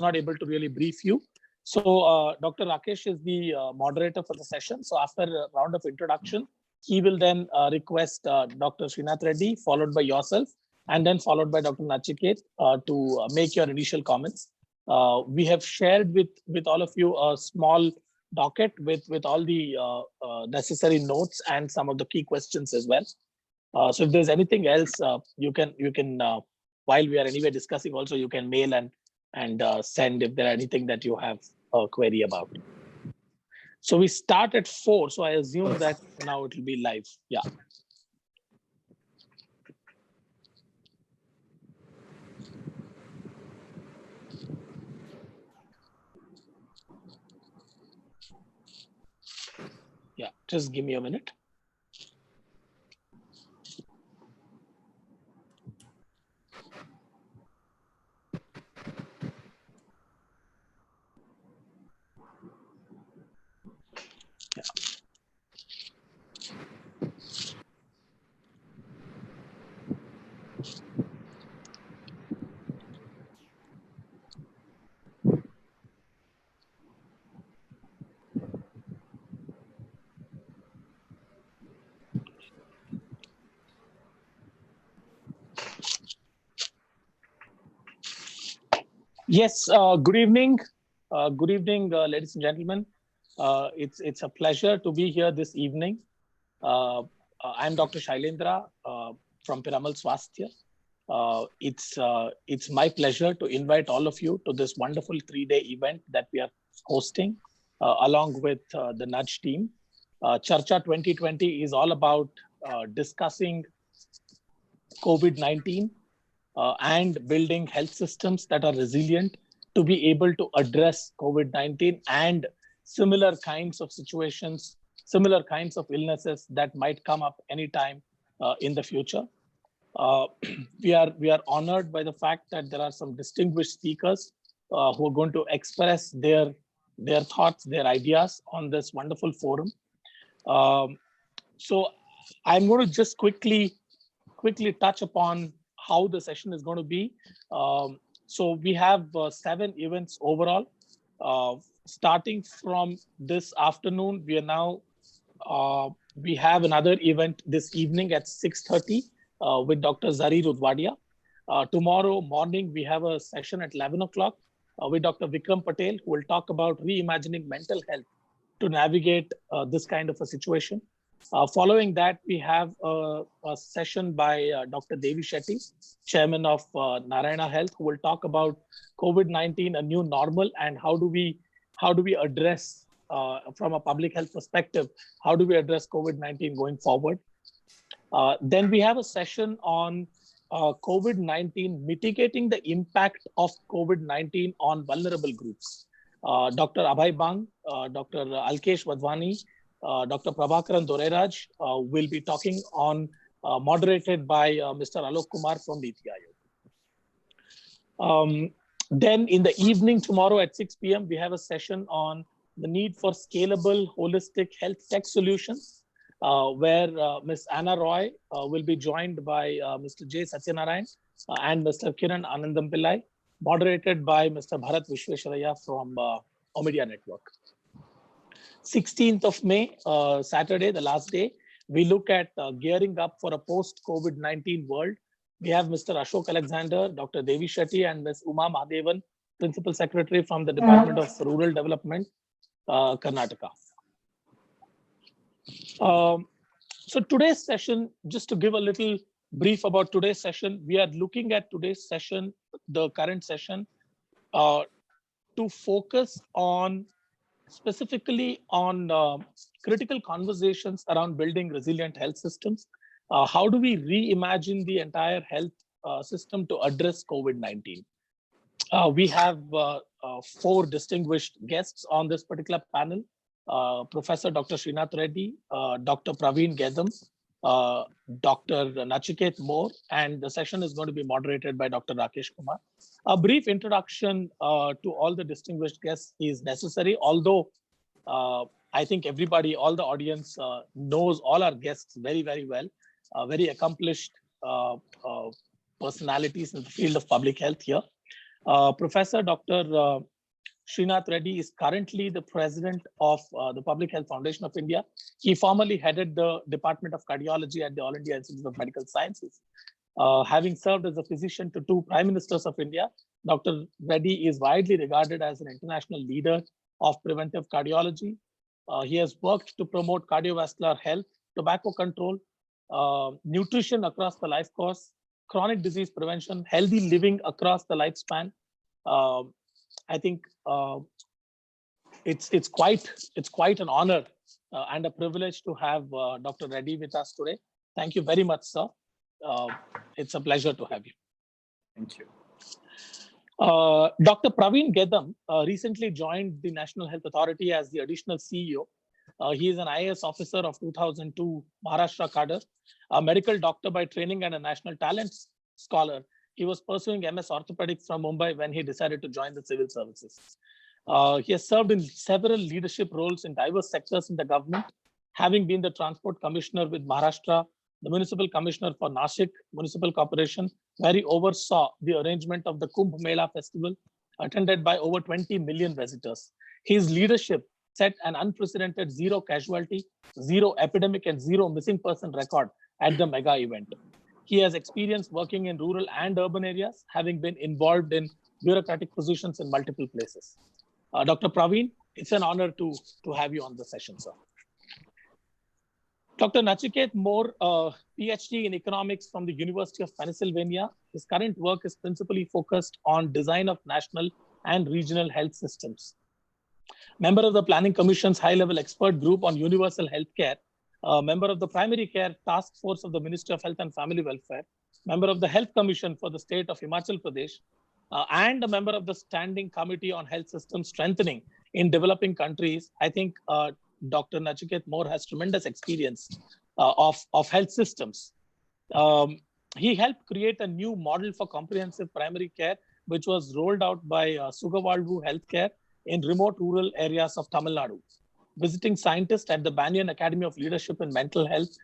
not able to really brief you. So Dr. Rakesh is the moderator for the session. So after a round of introduction, he will then request Dr. Srinath Reddy, followed by yourself, and then followed by Dr. Nachiket to make your initial comments. We have shared with all of you a small docket with all the necessary notes and some of the key questions as well. So if there's anything else, you can while we are anyway discussing, also you can mail and send if there are anything that you have a query about. So we start at 4. So I assume that now it will be live. Yeah. Yeah, just give me a minute. Yeah. Yes, good evening. Good evening, ladies and gentlemen. It's a pleasure to be here this evening. I'm Dr. Shailendra from Piramal Swasthya. It's my pleasure to invite all of you to this wonderful 3-day event that we are hosting along with the Nudge team. Charcha 2020 is all about discussing COVID-19 and building health systems that are resilient to be able to address COVID-19 and similar kinds of situations, similar kinds of illnesses that might come up anytime in the future. We are honored by the fact that there are some distinguished speakers who are going to express their thoughts, their ideas on this wonderful forum. So I'm going to just quickly touch upon how the session is going to be. So we have 7 events overall. Starting from this afternoon, we have another event this evening at 6:30 with Dr. Zarir Udwadia. Tomorrow morning, we have a session at 11 o'clock with Dr. Vikram Patel, who will talk about reimagining mental health to navigate this kind of a situation. Following that, we have a session by Dr. Devi Shetty, chairman of Narayana Health, who will talk about COVID-19, a new normal, and how do we address, from a public health perspective, how do we address COVID-19 going forward? Then we have a session on COVID-19, mitigating the impact of COVID-19 on vulnerable groups. Dr. Abhay Bang, Dr. Alkesh Wadhwani, Dr. Prabhakaran Doreraj will be talking on, moderated by Mr. Alok Kumar from Niti Aayog. Then in the evening tomorrow at 6 p.m., we have a session on the need for scalable, holistic health tech solutions, where Ms. Anna Roy will be joined by Mr. J. Satyanarayan and Mr. Kiran Anandam Pillai, moderated by Mr. Bharat Vishwesharaya from Omedia Network. 16th of May, Saturday, the last day, we look at gearing up for a post-COVID-19 world. We have Mr. Ashok Alexander, Dr. Devi Shetty, and Ms. Uma Mahadevan, Principal Secretary from the Department of Rural Development, Karnataka. So today's session, just to give a little brief about today's session, we are looking at today's session, the current session, to focus on specifically on critical conversations around building resilient health systems. How do we reimagine the entire health system to address COVID-19? We have 4 distinguished guests on this particular panel. Professor Dr. Srinath Reddy, Dr. Praveen Gedam, Dr. Nachiket Moore, and the session is going to be moderated by Dr. Rakesh Kumar. A brief introduction to all the distinguished guests is necessary, although I think everybody, all the audience knows all our guests very, very well, very accomplished personalities in the field of public health here. Professor Dr. Srinath Reddy is currently the president of the Public Health Foundation of India. He formerly headed the Department of Cardiology at the All India Institute of Medical Sciences. Having served as a physician to 2 prime ministers of India, Dr. Reddy is widely regarded as an international leader of preventive cardiology. He has worked to promote cardiovascular health, tobacco control, nutrition across the life course, chronic disease prevention, healthy living across the lifespan. I think it's quite an honor and a privilege to have Dr. Reddy with us today. Thank you very much, sir. It's a pleasure to have you. Thank you. Dr. Praveen Gedam recently joined the National Health Authority as the additional CEO. He is an IAS officer of 2002 Maharashtra cadre, a medical doctor by training and a national talent scholar. He was pursuing MS Orthopedics from Mumbai when he decided to join the civil services. He has served in several leadership roles in diverse sectors in the government, having been the Transport Commissioner with Maharashtra, the Municipal Commissioner for Nashik Municipal Corporation, where he oversaw the arrangement of the Kumbh Mela festival, attended by over 20 million visitors. His leadership set an unprecedented zero casualty, zero epidemic, and zero missing person record at the mega event. He has experience working in rural and urban areas, having been involved in bureaucratic positions in multiple places. Dr. Praveen, it's an honor to have you on the session, sir. Dr. Nachiket Moore, PhD in economics from the University of Pennsylvania. His current work is principally focused on design of national and regional health systems. Member of the Planning Commission's high-level expert group on universal healthcare, member of the Primary Care Task Force of the Ministry of Health and Family Welfare, member of the Health Commission for the state of Himachal Pradesh, and a member of the Standing Committee on Health System Strengthening in Developing Countries. I think Dr. Nachiket Moore has tremendous experience of health systems. He helped create a new model for comprehensive primary care, which was rolled out by Sugavalvu Healthcare in remote rural areas of Tamil Nadu. Visiting scientist at the Banyan Academy of Leadership in Mental Health,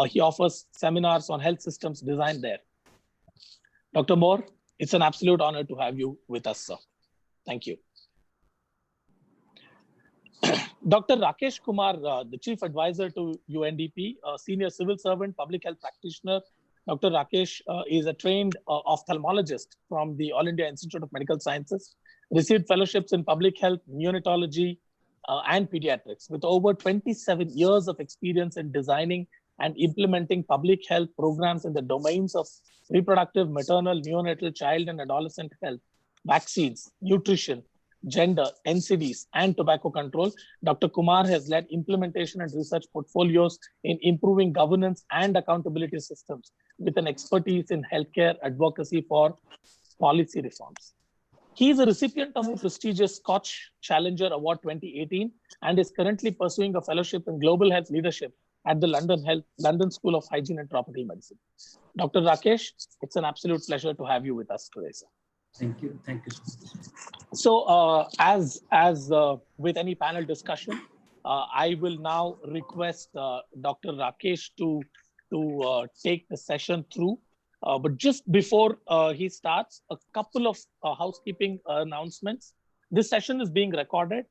he offers seminars on health systems design there. Dr. Moore, it's an absolute honor to have you with us, sir. Thank you. Dr. Rakesh Kumar, the Chief Advisor to UNDP, a senior civil servant, public health practitioner. Dr. Rakesh is a trained ophthalmologist from the All India Institute of Medical Sciences, received fellowships in public health, neonatology, and pediatrics, with over 27 years of experience in designing and implementing public health programs in the domains of reproductive, maternal, neonatal, child and adolescent health, vaccines, nutrition, gender, NCDs, and tobacco control. Dr. Kumar has led implementation and research portfolios in improving governance and accountability systems with an expertise in healthcare advocacy for policy reforms. He is a recipient of the prestigious Scotch Challenger Award 2018 and is currently pursuing a fellowship in global health leadership at the London School of Hygiene and Tropical Medicine. Dr. Rakesh, it's an absolute pleasure to have you with us today, sir. Thank you. Thank you so much. So as with any panel discussion, I will now request Dr. Rakesh to take the session through. But just before he starts, a couple of housekeeping announcements. This session is being recorded.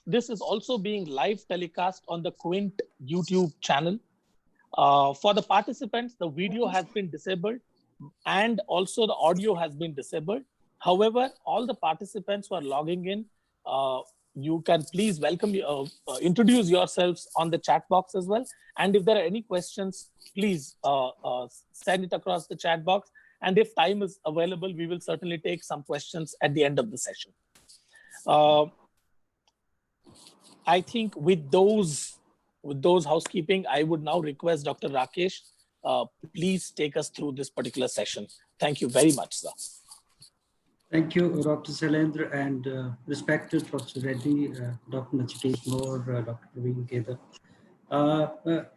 This is also being live telecast on the Quint YouTube channel. For the participants, the video has been disabled and also the audio has been disabled. However, all the participants who are logging in, you can please introduce yourselves on the chat box as well. And if there are any questions, please send it across the chat box. And if time is available, we will certainly take some questions at the end of the session. I think with those housekeeping, I would now request Dr. Rakesh, please take us through this particular session. Thank you very much, sir. Thank you, Dr. Sailendra, and respected Professor Reddy, Dr. Nachiket Moore, Dr. Praveen Gedam.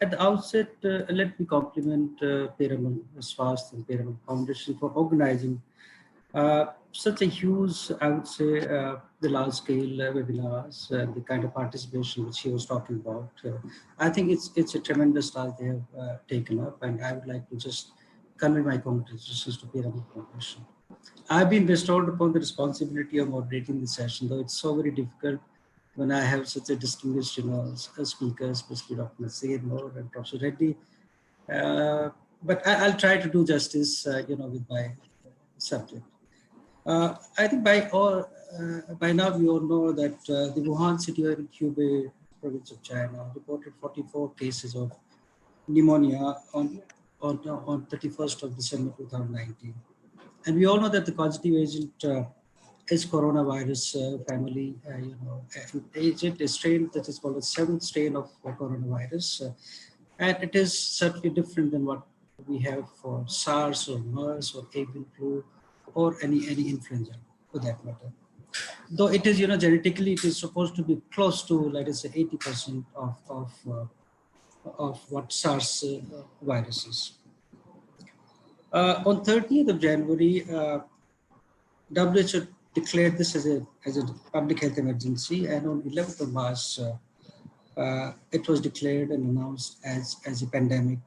At the outset, let me compliment Piramal Swasth and Piramal Foundation for organizing such a huge, I would say, the large-scale webinars, the kind of participation which he was talking about. I think it's a tremendous task they have taken up, and I would like to just convey my congratulations to Piramal Foundation. I've been bestowed upon the responsibility of moderating the session, though it's so very difficult when I have such a distinguished, speaker, especially Dr. Nasir Noor and Professor Reddy. But I'll try to do justice, with my subject. I think by now we all know that the Wuhan city in Hubei province of China reported 44 cases of pneumonia on 31st of December 2019. And we all know that the causative agent is coronavirus family, agent, a strain that is called the seventh strain of coronavirus. And it is certainly different than what we have for SARS or MERS or avian flu or any influenza for that matter. Though it is, genetically, it is supposed to be close to, let us say, 80% of what SARS virus is. On 30th of January, WHO declared this as a public health emergency, and on 11th of March, it was declared and announced as a pandemic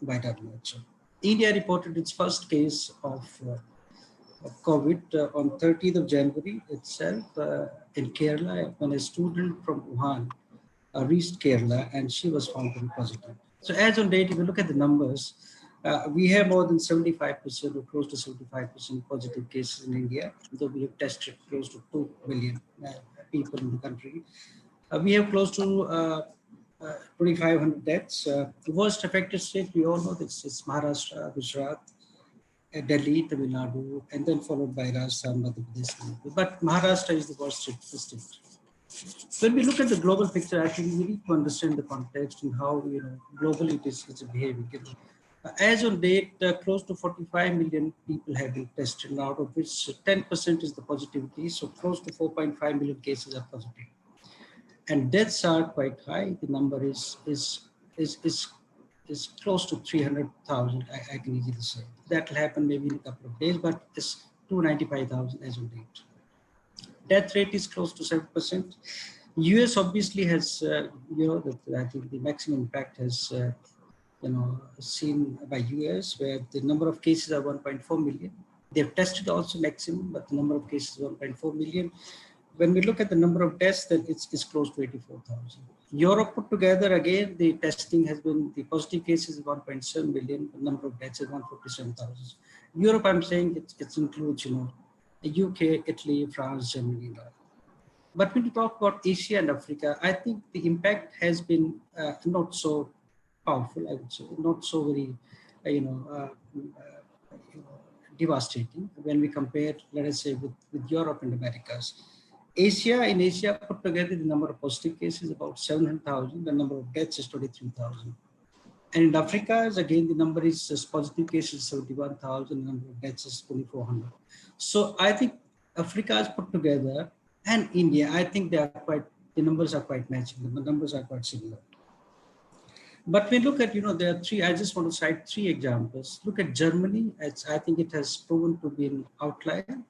by WHO. India reported its first case of COVID on 30th of January itself in Kerala, when a student from Wuhan reached Kerala and she was found to be positive. So as on date, if you look at the numbers, we have more than 75% or close to 75% positive cases in India, though we have tested close to 2 million people in the country. We have close to 2,500 deaths. The worst affected state, we all know this is Maharashtra, Gujarat, Delhi, Tamil Nadu, and then followed by Rajasthan, Madhya Pradesh. But Maharashtra is the worst state. When we look at the global picture, actually, we need to understand the context and how globally it is behaving. As on date, close to 45 million people have been tested, out of which 10% is the positivity. So close to 4.5 million cases are positive, and deaths are quite high. The number is close to 300,000. I can easily say that will happen maybe in a couple of days, but it's 295,000 as on date. Death rate is close to 7%. US obviously has, I think the maximum impact has, seen by US, where the number of cases are 1.4 million. They've tested also maximum, but the number of cases is 1.4 million. When we look at the number of deaths, then it's close to 84,000. Europe put together, again, the testing has been, the positive cases is 1.7 million, the number of deaths is 147,000. Europe, I'm saying it includes, the UK, Italy, France, Germany, and all. But when we talk about Asia and Africa, I think the impact has been not so powerful, I would say, not so very, devastating when we compare, let us say, with Europe and Americas. In Asia put together, the number of positive cases is about 700,000, the number of deaths is 23,000. And in Africa, again, the number is positive cases 71,000, the number of deaths is 2,400. So I think Africa is put together, and India, I think the numbers are quite matching, the numbers are quite similar. But we look at, there are three, I just want to cite three examples. Look at Germany, I think it has proven to be an outlier.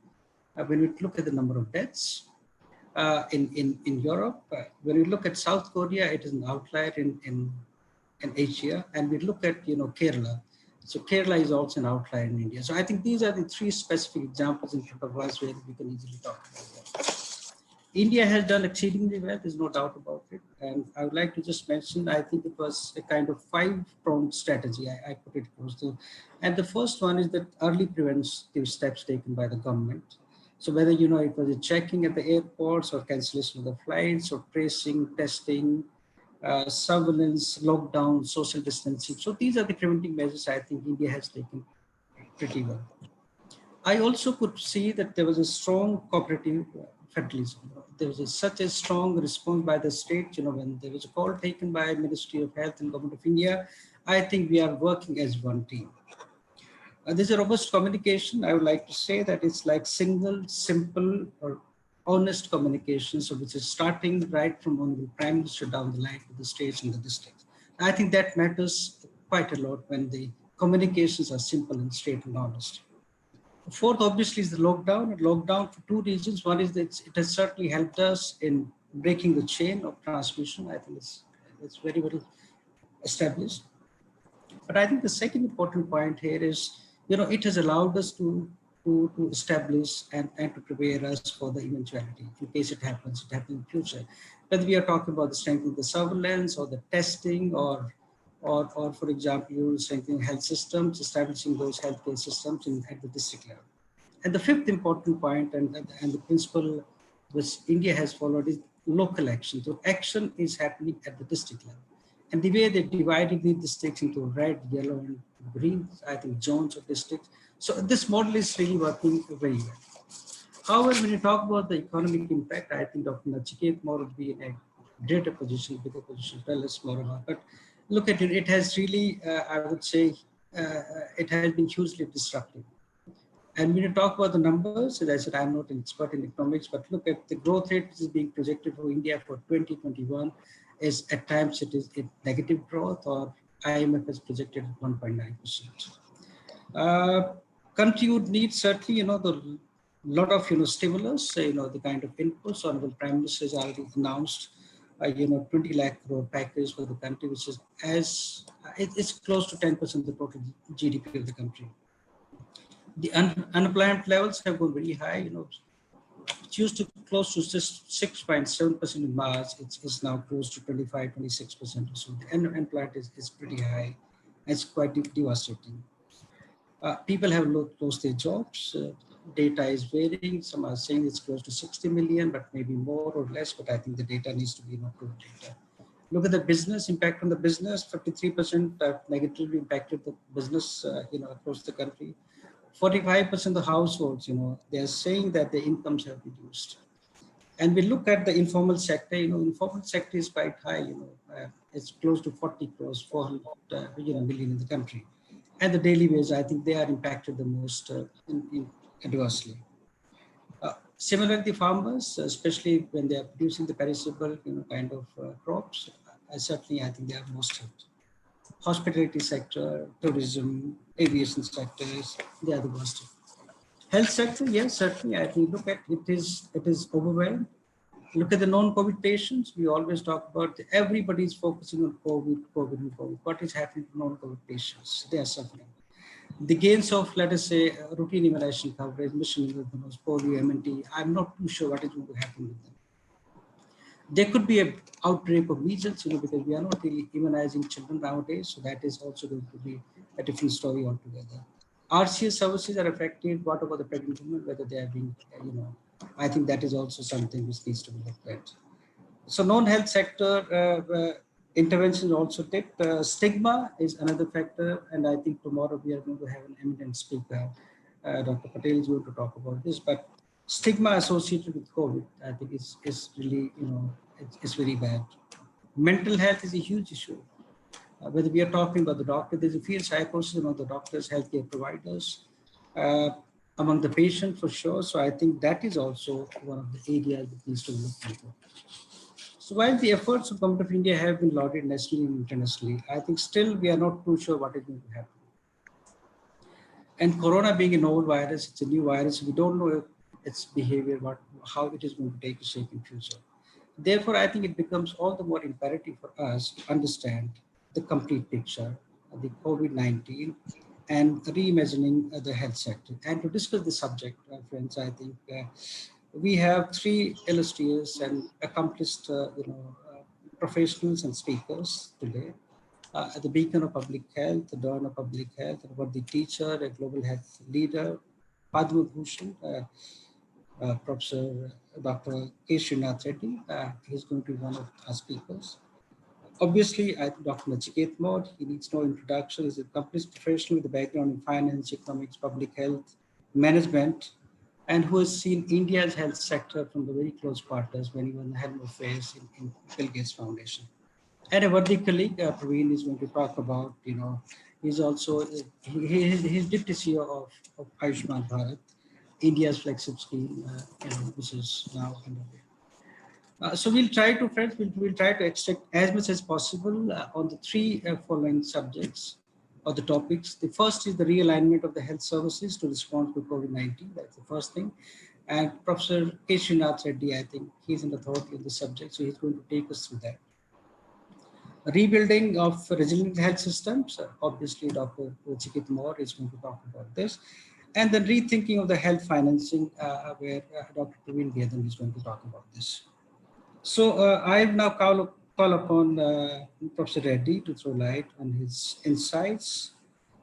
When we look at the number of deaths in Europe, when we look at South Korea, it is an outlier in Asia, and we look at, Kerala. So Kerala is also an outlier in India. So I think these are the three specific examples in front of us where we can easily talk about that. India has done exceedingly well, there's no doubt about it. And I would like to just mention, I think it was a kind of five-pronged strategy, I put it close to. And the first one is that early preventive steps taken by the government. So whether, it was a checking at the airports or cancellation of the flights or tracing, testing, surveillance, lockdown, social distancing. So these are the preventive measures I think India has taken pretty well. I also could see that there was a strong cooperative federalism. There was such a strong response by the state, when there was a call taken by Ministry of Health and Government of India. I think we are working as one team. There's a robust communication. I would like to say that it's like single, simple, or honest communication, so which is starting right from Honorable Prime Minister down the line to the states and the districts. I think that matters quite a lot when the communications are simple and straight and honest. Fourth, obviously, is the lockdown. And lockdown for two reasons. One is that it has certainly helped us in breaking the chain of transmission. I think it's very well established. But I think the second important point here is, it has allowed us to to establish and to prepare us for the eventuality in case it happens in future. Whether we are talking about the strengthening the surveillance or the testing or for example, strengthening health systems, establishing those healthcare systems at the district level. And the fifth important point and the principle which India has followed is local action. So action is happening at the district level. And the way they divided the districts into red, yellow, and green, I think zones of districts. So this model is really working very well. However, when you talk about the economic impact, I think Dr. Nachiket more would be in a greater position, bigger position, to tell us more about. But look at it, it has really, I would say, it has been hugely disruptive. And when you talk about the numbers, as I said, I'm not an expert in economics, but look at the growth rate which is being projected for India for 2021 is at times it is a negative growth, or IMF has projected 1.9%. Country would need certainly, the lot of, stimulus, the kind of inputs. Honorable Prime Minister has already announced, 20 lakh crore package for the country, which is it's close to 10% of the total GDP of the country. The unemployment levels have gone very high, it used to close to 6.7% in March. It's now close to 25, 26% or so. The unemployment is pretty high. It's quite devastating. People have lost their jobs. Data is varying. Some are saying it's close to 60 million, but maybe more or less. But I think the data needs to be good data. Look at the business impact on the business. 53% negatively impacted the business, across the country. 45% of the households, they are saying that their incomes have reduced. And we look at the informal sector, informal sector is quite high, it's close to 40 crores, 400 million in the country. And the daily wage, I think they are impacted the most adversely. Similarly, farmers, especially when they are producing the perishable, kind of crops, certainly I think they are most hit. Hospitality sector, tourism, aviation sectors, they are the worst. Health sector, yes, certainly. I think look at it is overwhelmed. Look at the non-COVID patients. We always talk about everybody is focusing on COVID. What is happening to non-COVID patients? They are suffering. The gains of, let us say, routine immunization coverage, mission polio, MNT, I'm not too sure what is going to happen with them. There could be an outbreak of measles, because we are not really immunizing children nowadays. So that is also going to be a different story altogether. RCS services are affected. What about the pregnant women, whether they are being, I think that is also something which needs to be looked at. So non-health sector interventions also take. Stigma is another factor. And I think tomorrow we are going to have an eminent speaker. Dr. Patel is going to talk about this. But stigma associated with COVID, I think is really, it's very bad. Mental health is a huge issue. Whether we are talking about the doctor, there's a field psychosis among the doctors, healthcare providers, among the patient for sure. So I think that is also one of the areas that needs to be looked into. So while the efforts of Government of India have been lauded nationally and internationally, I think still we are not too sure what is going to happen. And Corona being a novel virus, it's a new virus. We don't know its behavior, how it is going to take a shape in future. Therefore, I think it becomes all the more imperative for us to understand the complete picture of the COVID-19 and reimagining the health sector. And to discuss the subject, friends, I think we have three illustrious and accomplished professionals and speakers today. The beacon of public health, the dawn of public health, the teacher, a global health leader, Padma Bhushan, Professor Dr. K. Srinath Reddy. He's going to be one of our speakers. Obviously, Dr. Nachiket Mod, he needs no introduction. He's a accomplished professional with a background in finance, economics, public health, management, and who has seen India's health sector from the very close quarters when he was in the head of affairs in Bill Gates Foundation. And a worthy colleague, Praveen, is going to talk about, he's also, he's deputy CEO of Ayushman Bharat, India's flagship scheme, which is now underway. So we'll try to, friends, we'll try to extract as much as possible on the three following subjects or the topics. The first is the realignment of the health services to respond to COVID-19. That's the first thing. And Professor K. Srinath Reddy, I think he's an authority on the subject, so he's going to take us through that. Rebuilding of resilient health systems. Obviously, Dr. Nachiket Moore is going to talk about this. and then rethinking of the health financing, where Dr. Praveen Gedan is going to talk about this. So I now call upon Professor Reddy to throw light on his insights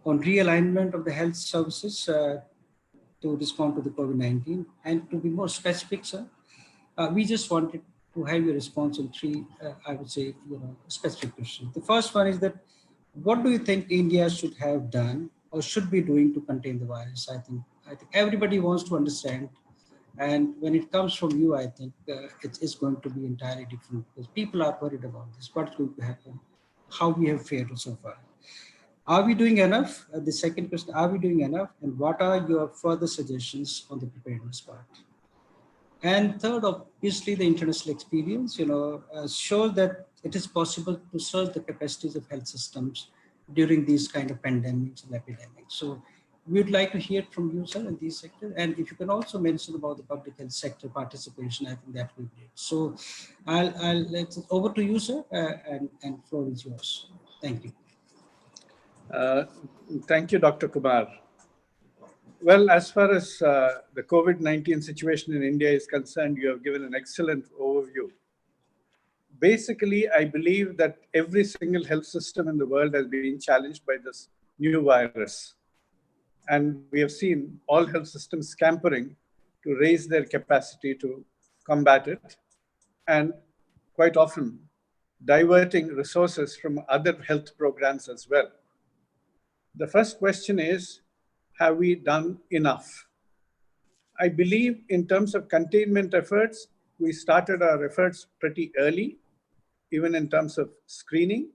on realignment of the health services to respond to the COVID-19. And to be more specific, sir, we just wanted to have your response on three, I would say, specific questions. The first one is that, what do you think India should have done or should be doing to contain the virus? I think everybody wants to understand. And when it comes from you, I think it's going to be entirely different, because people are worried about this. What's going to happen? How we have fared so far? Are we doing enough? The second question, are we doing enough? And what are your further suggestions on the preparedness part? And third, obviously, the international experience, shows that it is possible to surge the capacities of health systems during these kind of pandemics and epidemics. So we would like to hear from you, sir, in these sectors. And if you can also mention about the public health sector participation, I think that would be great. So I'll let it over to you, sir, and floor is yours. Thank you. Thank you, Dr. Kumar. Well, as far as the COVID-19 situation in India is concerned, you have given an excellent overview. Basically, I believe that every single health system in the world has been challenged by this new virus. And we have seen all health systems scampering to raise their capacity to combat it, and quite often diverting resources from other health programs as well. The first question is, have we done enough? I believe in terms of containment efforts, we started our efforts pretty early, even in terms of screening,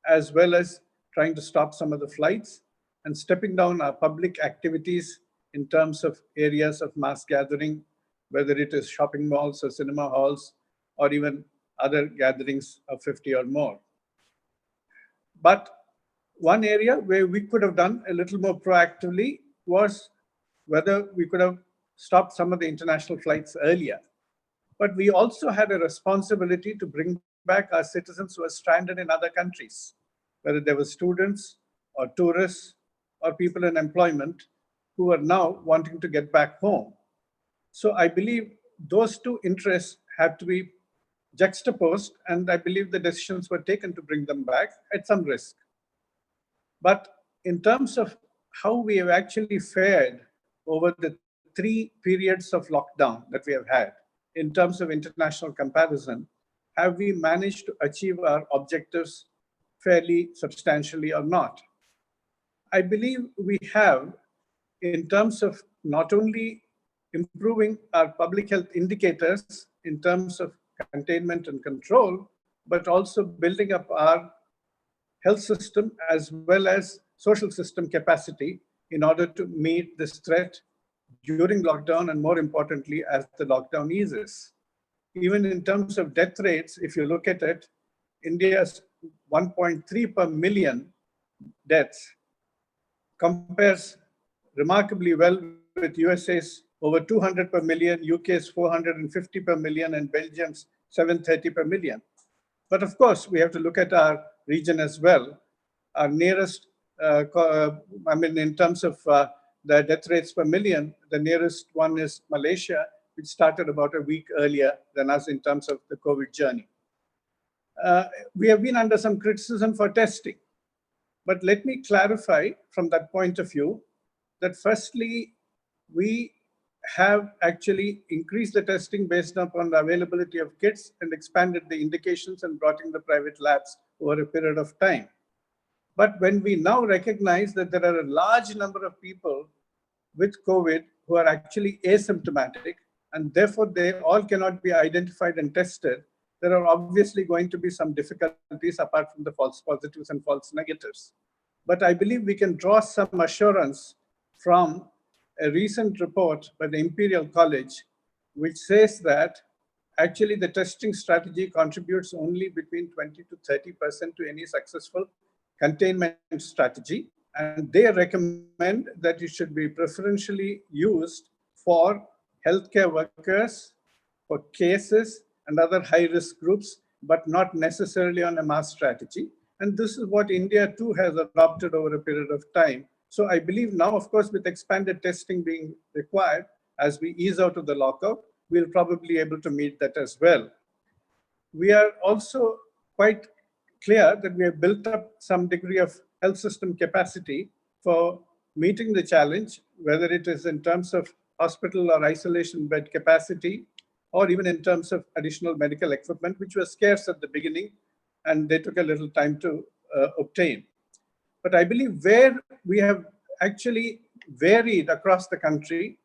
as well as trying to stop some of the flights and stepping down our public activities in terms of areas of mass gathering, whether it is shopping malls or cinema halls, or even other gatherings of 50 or more. But one area where we could have done a little more proactively was whether we could have stopped some of the international flights earlier. But we also had a responsibility to bring back our citizens who are stranded in other countries, whether they were students or tourists or people in employment who are now wanting to get back home. So I believe those two interests had to be juxtaposed, and I believe the decisions were taken to bring them back at some risk. But in terms of how we have actually fared over the 3 periods of lockdown that we have had, in terms of international comparison, have we managed to achieve our objectives fairly substantially or not? I believe we have, in terms of not only improving our public health indicators in terms of containment and control, but also building up our health system as well as social system capacity in order to meet this threat during lockdown, and more importantly, as the lockdown eases. Even in terms of death rates, if you look at it, India's 1.3 per million deaths compares remarkably well with USA's over 200 per million, UK's 450 per million, and Belgium's 730 per million. But of course, we have to look at our region as well. Our nearest, in terms of the death rates per million, the nearest one is Malaysia, which started about a week earlier than us in terms of the COVID journey. We have been under some criticism for testing. But let me clarify from that point of view that firstly, we have actually increased the testing based upon the availability of kits and expanded the indications and brought in the private labs over a period of time. But when we now recognize that there are a large number of people with COVID who are actually asymptomatic, and therefore they all cannot be identified and tested, there are obviously going to be some difficulties apart from the false positives and false negatives. But I believe we can draw some assurance from a recent report by the Imperial College, which says that actually the testing strategy contributes only between 20 to 30% to any successful containment strategy. And they recommend that it should be preferentially used for healthcare workers, for cases and other high-risk groups, but not necessarily on a mass strategy. And this is what India too has adopted over a period of time, So I believe now, of course, with expanded testing being required, as we ease out of the lockout, we'll probably be able to meet that as well. We are also quite clear that we have built up some degree of health system capacity for meeting the challenge, whether it is in terms of hospital or isolation bed capacity, or even in terms of additional medical equipment, which was scarce at the beginning, and they took a little time to obtain. But I believe where we have actually varied across the country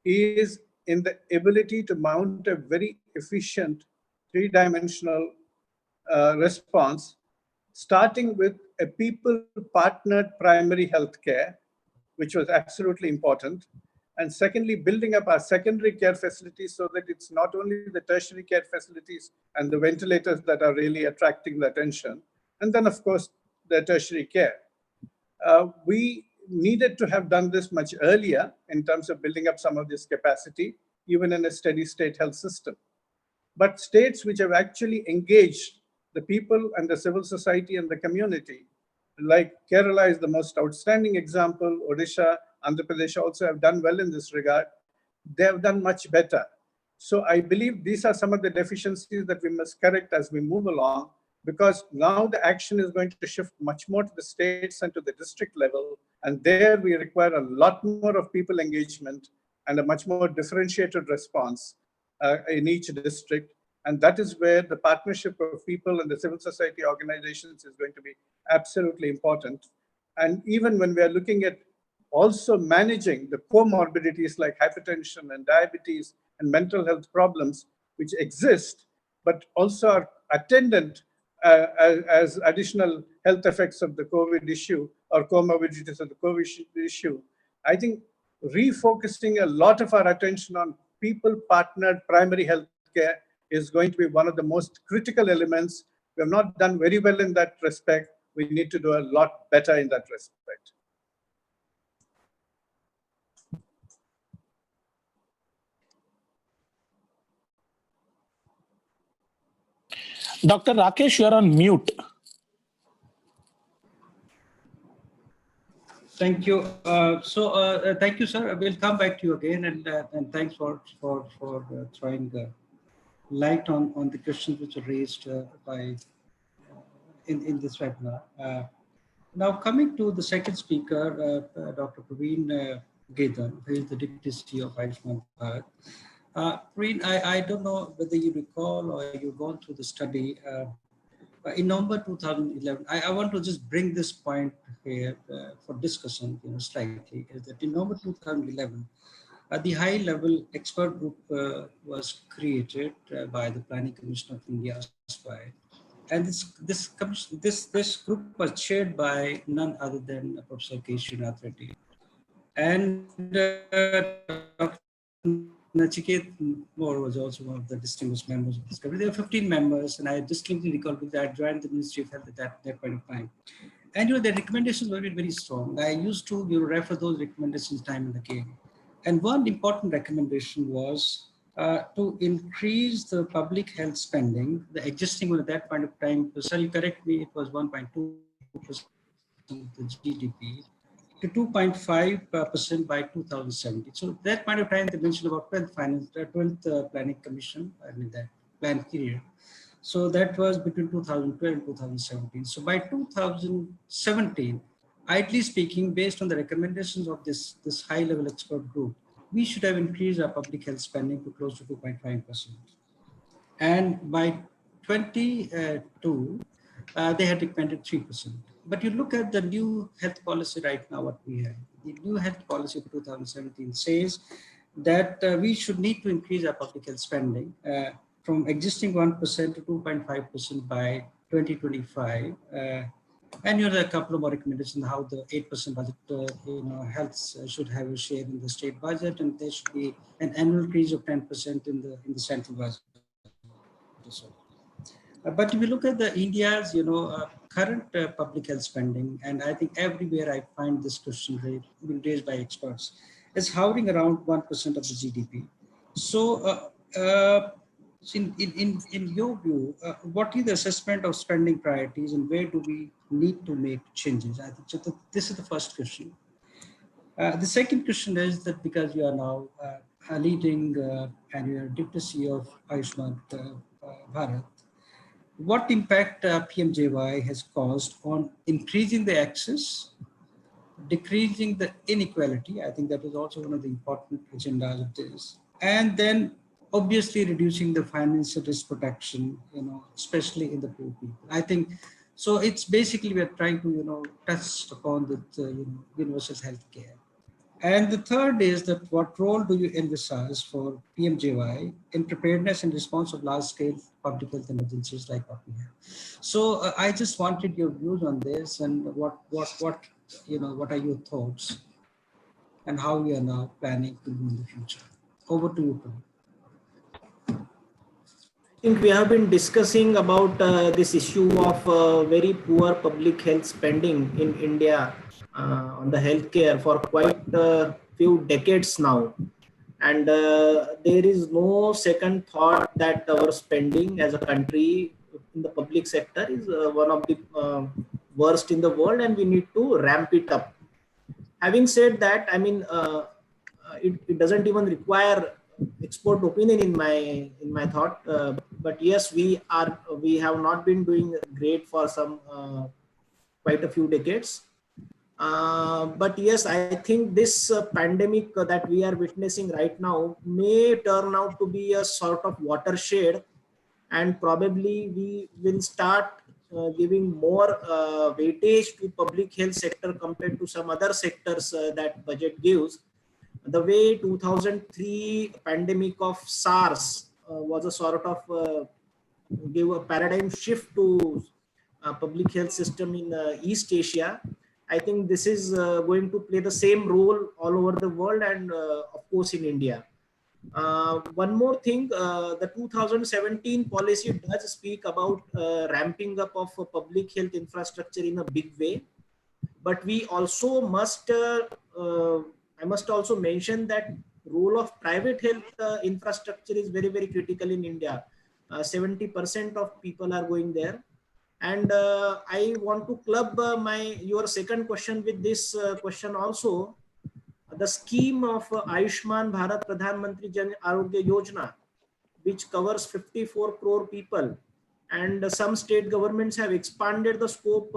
is in the ability to mount a very efficient three-dimensional response, starting with a people-partnered primary health care, which was absolutely important. And secondly, building up our secondary care facilities so that it's not only the tertiary care facilities and the ventilators that are really attracting the attention. And then, of course, the tertiary care. We needed to have done this much earlier in terms of building up some of this capacity, even in a steady state health system. But states which have actually engaged the people and the civil society and the community, like Kerala is the most outstanding example, Odisha, Andhra Pradesh also have done well in this regard. They have done much better. So I believe these are some of the deficiencies that we must correct as we move along, because now the action is going to shift much more to the states and to the district level. And there we require a lot more of people engagement and a much more differentiated response in each district. And that is where the partnership of people and the civil society organizations is going to be absolutely important. And even when we are looking at also managing the comorbidities like hypertension and diabetes and mental health problems, which exist, but also are attendant as additional health effects of the COVID issue or comorbidities of the COVID issue, I think refocusing a lot of our attention on people-partnered primary health care is going to be one of the most critical elements. We have not done very well in that respect. We need to do a lot better in that respect. Dr. Rakesh, you're on mute. Thank you. Thank you, sir. We'll come back to you again, and thanks for throwing light on the questions which were raised by in this webinar. Now, coming to the second speaker, Dr. Praveen Gedan, who is the Deputy CEO of Ayushman Bharat. Praveen, I don't know whether you recall or you've gone through the study. In November 2011, I want to just bring this point here for discussion, slightly, is that in November 2011, the high-level expert group was created by the Planning Commission of India, and this group was chaired by none other than Professor K. Srinath Reddy. And Dr. Nachiket Moore was also one of the distinguished members of this committee. There were 15 members, and I distinctly recall because I joined the Ministry of Health at that point of time. And the recommendations were very strong. I used to refer those recommendations time and again. And one important recommendation was to increase the public health spending. The existing one at that point of time, sir, you correct me, it was 1.2% of the GDP. To 2.5% by 2017. So at that point of time, they mentioned about 12th Planning Commission, that plan period. So that was between 2012 and 2017. So by 2017, ideally speaking, based on the recommendations of this high-level expert group, we should have increased our public health spending to close to 2.5%. And by 22, they had recommended 3%. But you look at the new health policy right now, what we have. The new health policy for 2017 says that we should need to increase our public health spending from existing 1% to 2.5% by 2025. And there are a couple of more recommendations how the 8% budget, health should have a share in the state budget, and there should be an annual increase of 10% in the central budget. But if you look at the India's, current public health spending, and I think everywhere I find this question raised by experts, is hovering around 1% of the GDP. So, in your view, what is the assessment of spending priorities, and where do we need to make changes? I think so this is the first question. The second question is that because you are now leading and you are deputy CEO of Ayushman Bharat, what impact PMJY has caused on increasing the access, decreasing the inequality? I think that is also one of the important agendas of this. And then obviously reducing the financial risk protection, especially in the poor people. I think, so it's basically we're trying to, touch upon the universal health care. And the third is that what role do you envisage for PMJY in preparedness and response of large-scale public health emergencies like what we have? So I just wanted your views on this, and what are your thoughts, and how we are now planning to do in the future. Over to you, Prabhu. I think we have been discussing about this issue of very poor public health spending in India on the healthcare for quite a few decades now. And there is no second thought that our spending as a country in the public sector is one of the worst in the world, and we need to ramp it up. Having said that, I mean, it doesn't even require expert opinion in my thought, but yes, we have not been doing great for some quite a few decades. But yes, I think this pandemic that we are witnessing right now may turn out to be a sort of watershed, and probably we will start giving more weightage to public health sector compared to some other sectors that budget gives. The way 2003 pandemic of SARS was a sort of gave a paradigm shift to public health system in East Asia. I think this is going to play the same role all over the world, and of course in India. One more thing, the 2017 policy does speak about ramping up of public health infrastructure in a big way, but we also must I must also mention that role of private health infrastructure is very, very critical in India. 70% of people are going there. And I want to club your second question with this question also. The scheme of Ayushman Bharat Pradhan Mantri Jan Arogya Yojana, which covers 54 crore people, and some state governments have expanded the scope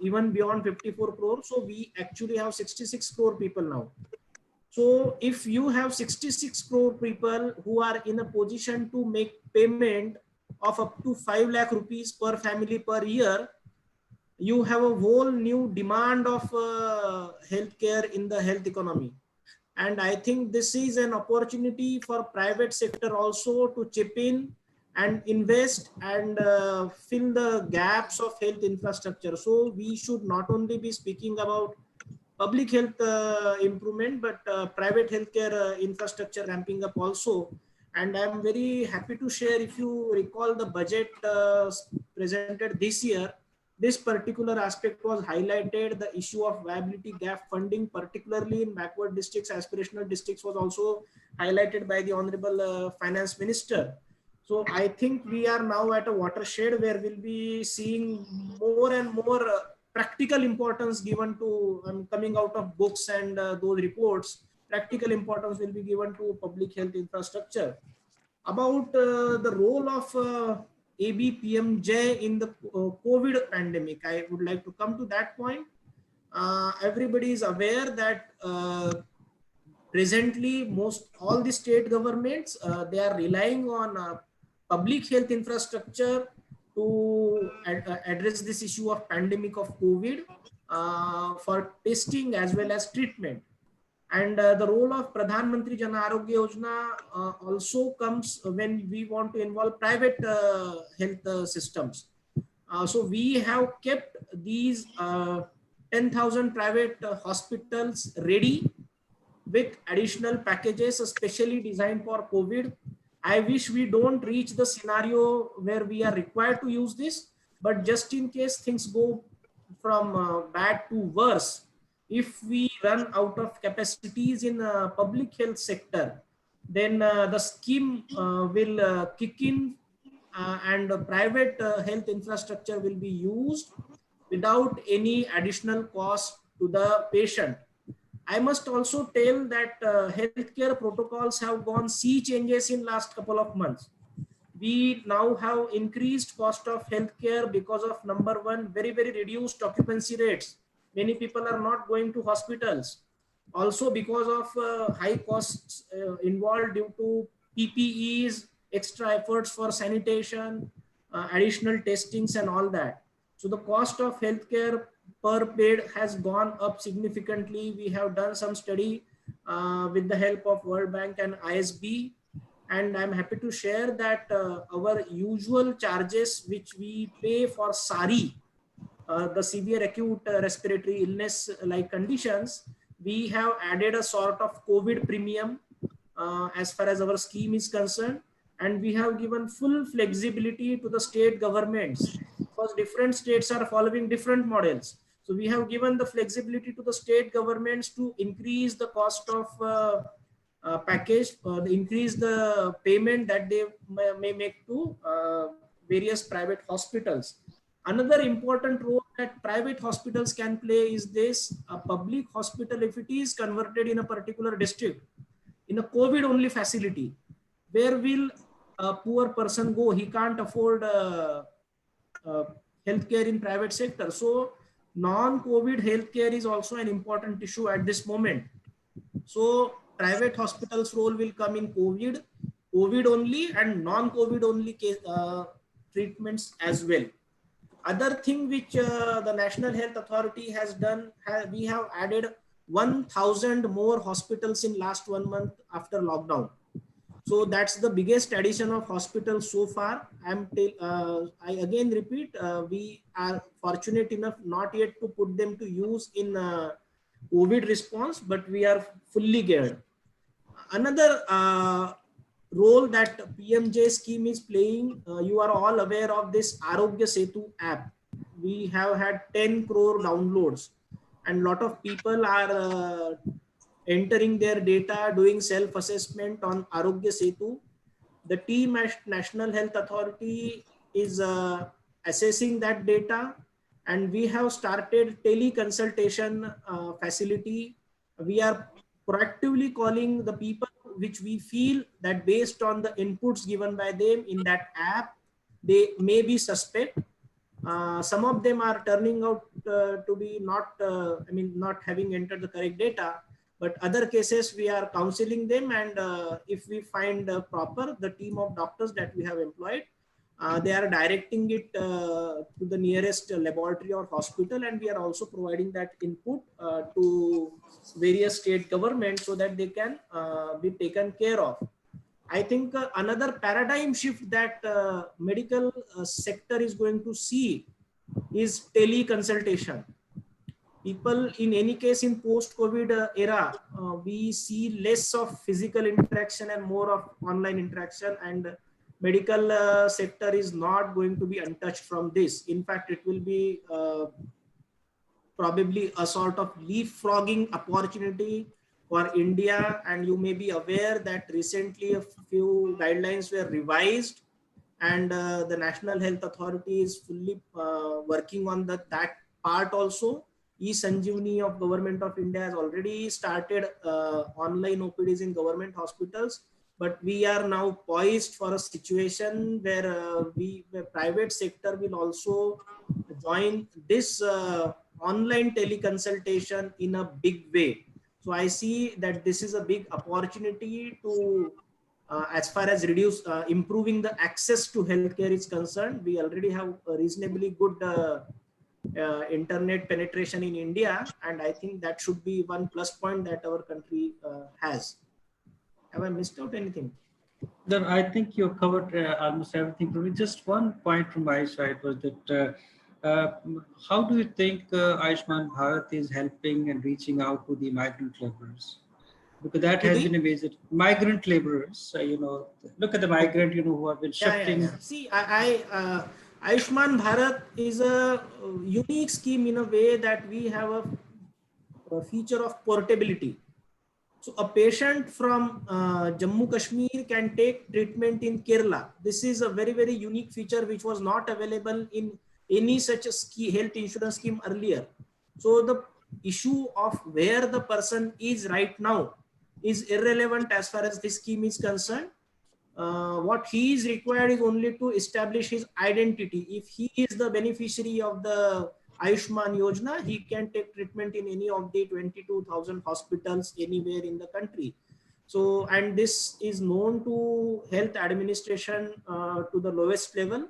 even beyond 54 crore. So we actually have 66 crore people now. So if you have 66 crore people who are in a position to make payment of up to 5 lakh rupees per family per year, you have a whole new demand of healthcare in the health economy. And I think this is an opportunity for private sector also to chip in and invest and fill the gaps of health infrastructure. So we should not only be speaking about public health improvement, but private healthcare infrastructure ramping up also. And I'm very happy to share, if you recall the budget presented this year, this particular aspect was highlighted. The issue of viability gap funding, particularly in backward districts, aspirational districts, was also highlighted by the Honorable Finance Minister. So I think we are now at a watershed where we'll be seeing more and more practical importance given to, coming out of books and those reports, practical importance will be given to public health infrastructure. About the role of ABPMJ in the COVID pandemic, I would like to come to that point. Everybody is aware that presently all the state governments, they are relying on public health infrastructure to address this issue of pandemic of COVID for testing as well as treatment. And the role of Pradhan Mantri Jan Arogya Yojana also comes when we want to involve private health systems. So we have kept these 10,000 private hospitals ready with additional packages especially designed for COVID. I wish we don't reach the scenario where we are required to use this, but just in case things go from bad to worse, if we run out of capacities in public health sector, then the scheme will kick in and private health infrastructure will be used without any additional cost to the patient. I must also tell that healthcare protocols have gone sea changes in last couple of months. We now have increased cost of healthcare because of number one, very reduced occupancy rates. Many people are not going to hospitals. Also because of high costs involved due to PPEs, extra efforts for sanitation, additional testings and all that. So the cost of healthcare per bed has gone up significantly. We have done some study with the help of World Bank and ISB, and I'm happy to share that our usual charges which we pay for SARI, the severe acute respiratory illness like conditions, we have added a sort of COVID premium as far as our scheme is concerned, and we have given full flexibility to the state governments because different states are following different models. So we have given the flexibility to the state governments to increase the cost of package, increase the payment that they may make to various private hospitals. Another important role that private hospitals can play is this: a public hospital, if it is converted in a particular district in a COVID only facility, where will a poor person go? He can't afford healthcare in private sector. So non-COVID healthcare is also an important issue at this moment. So private hospitals role will come in COVID only and non-COVID only treatments as well. Other thing which the National Health Authority has done, we have added 1,000 more hospitals in last 1 month after lockdown. So that's the biggest addition of hospitals so far. I again repeat, we are fortunate enough not yet to put them to use in COVID response, but we are fully geared. Another role that PMJ scheme is playing, you are all aware of this Arogya Setu app. We have had 10 crore downloads and lot of people are entering their data, doing self-assessment on Arogya Setu. The team at National Health Authority is assessing that data, and we have started teleconsultation facility. We are proactively calling the people which we feel that based on the inputs given by them in that app, they may be suspect. Some of them are turning out to be not having entered the correct data, but other cases we are counseling them, and if we find proper, the team of doctors that we have employed, they are directing it to the nearest laboratory or hospital, and we are also providing that input to various state governments so that they can be taken care of. I think another paradigm shift that medical sector is going to see is teleconsultation. People, in any case, in post-COVID era, we see less of physical interaction and more of online interaction, and medical sector is not going to be untouched from this. In fact, it will be probably a sort of leapfrogging opportunity for India. And you may be aware that recently a few guidelines were revised, and the National Health Authority is fully working on that part also. E-Sanjeevani of Government of India has already started online OPDs in government hospitals, but we are now poised for a situation where the private sector will also join this online teleconsultation in a big way. So I see that this is a big opportunity to, as far as improving the access to healthcare is concerned. We already have a reasonably good internet penetration in India, and I think that should be one plus point that our country has. Have I missed out anything? No, I think you covered almost everything. For me, just one point from my side was that how do you think Ayushman Bharat is helping and reaching out to the migrant laborers? Because that has been a major migrant laborers. Look at the migrant, who have been shifting. See, Ayushman Bharat is a unique scheme in a way that we have a feature of portability. So a patient from Jammu Kashmir can take treatment in Kerala. This is a very unique feature which was not available in any such a health insurance scheme earlier. So the issue of where the person is right now is irrelevant as far as this scheme is concerned. What he is required is only to establish his identity. If he is the beneficiary of the Ayushman Yojana, he can take treatment in any of the 22,000 hospitals anywhere in the country. So, and this is known to health administration to the lowest level.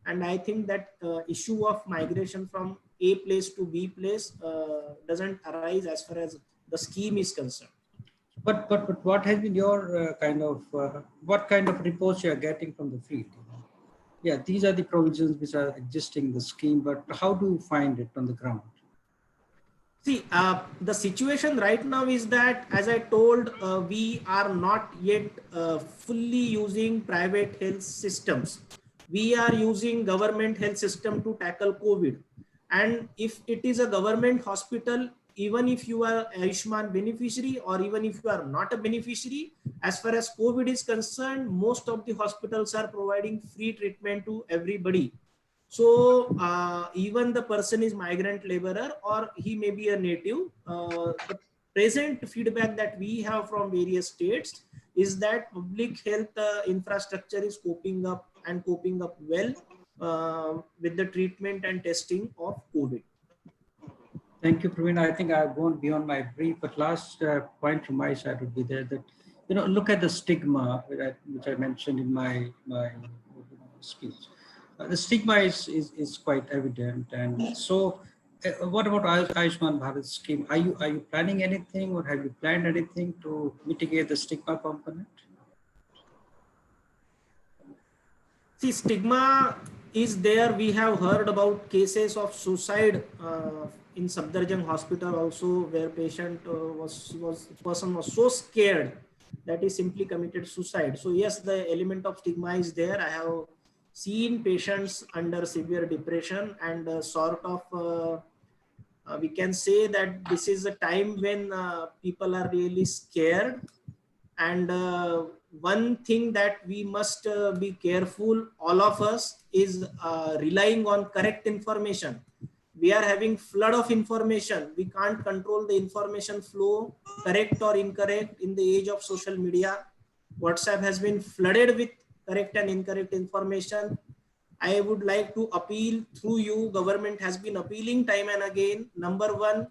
And I think that issue of migration from A place to B place doesn't arise as far as the scheme is concerned. But what has been your what kind of reports you are getting from the field? Yeah, these are the provisions which are existing in the scheme, but how do you find it on the ground? See, the situation right now is that, as I told, we are not yet fully using private health systems. We are using government health system to tackle COVID. And if it is a government hospital, even if you are Ayushman beneficiary or even if you are not a beneficiary, as far as COVID is concerned, most of the hospitals are providing free treatment to everybody. So even the person is migrant laborer or he may be a native, the present feedback that we have from various states is that public health infrastructure is coping up well with the treatment and testing of COVID. Thank you, Praveen. I think I've gone beyond my brief, but last point from my side would be there that, look at the stigma which I mentioned in my speech. The stigma is quite evident, and so what about Ayushman Bharat scheme? Are you planning anything, or have you planned anything to mitigate the stigma component? See, stigma is there. We have heard about cases of suicide in Safdarjung Hospital also, where patient person was so scared that he simply committed suicide. So yes, the element of stigma is there. I have seen patients under severe depression and we can say that this is a time when people are really scared. And one thing that we must be careful, all of us, is relying on correct information. We are having flood of information. We can't control the information flow, correct or incorrect, in the age of social media. WhatsApp has been flooded with correct and incorrect information. I would like to appeal through you. Government has been appealing time and again. Number one,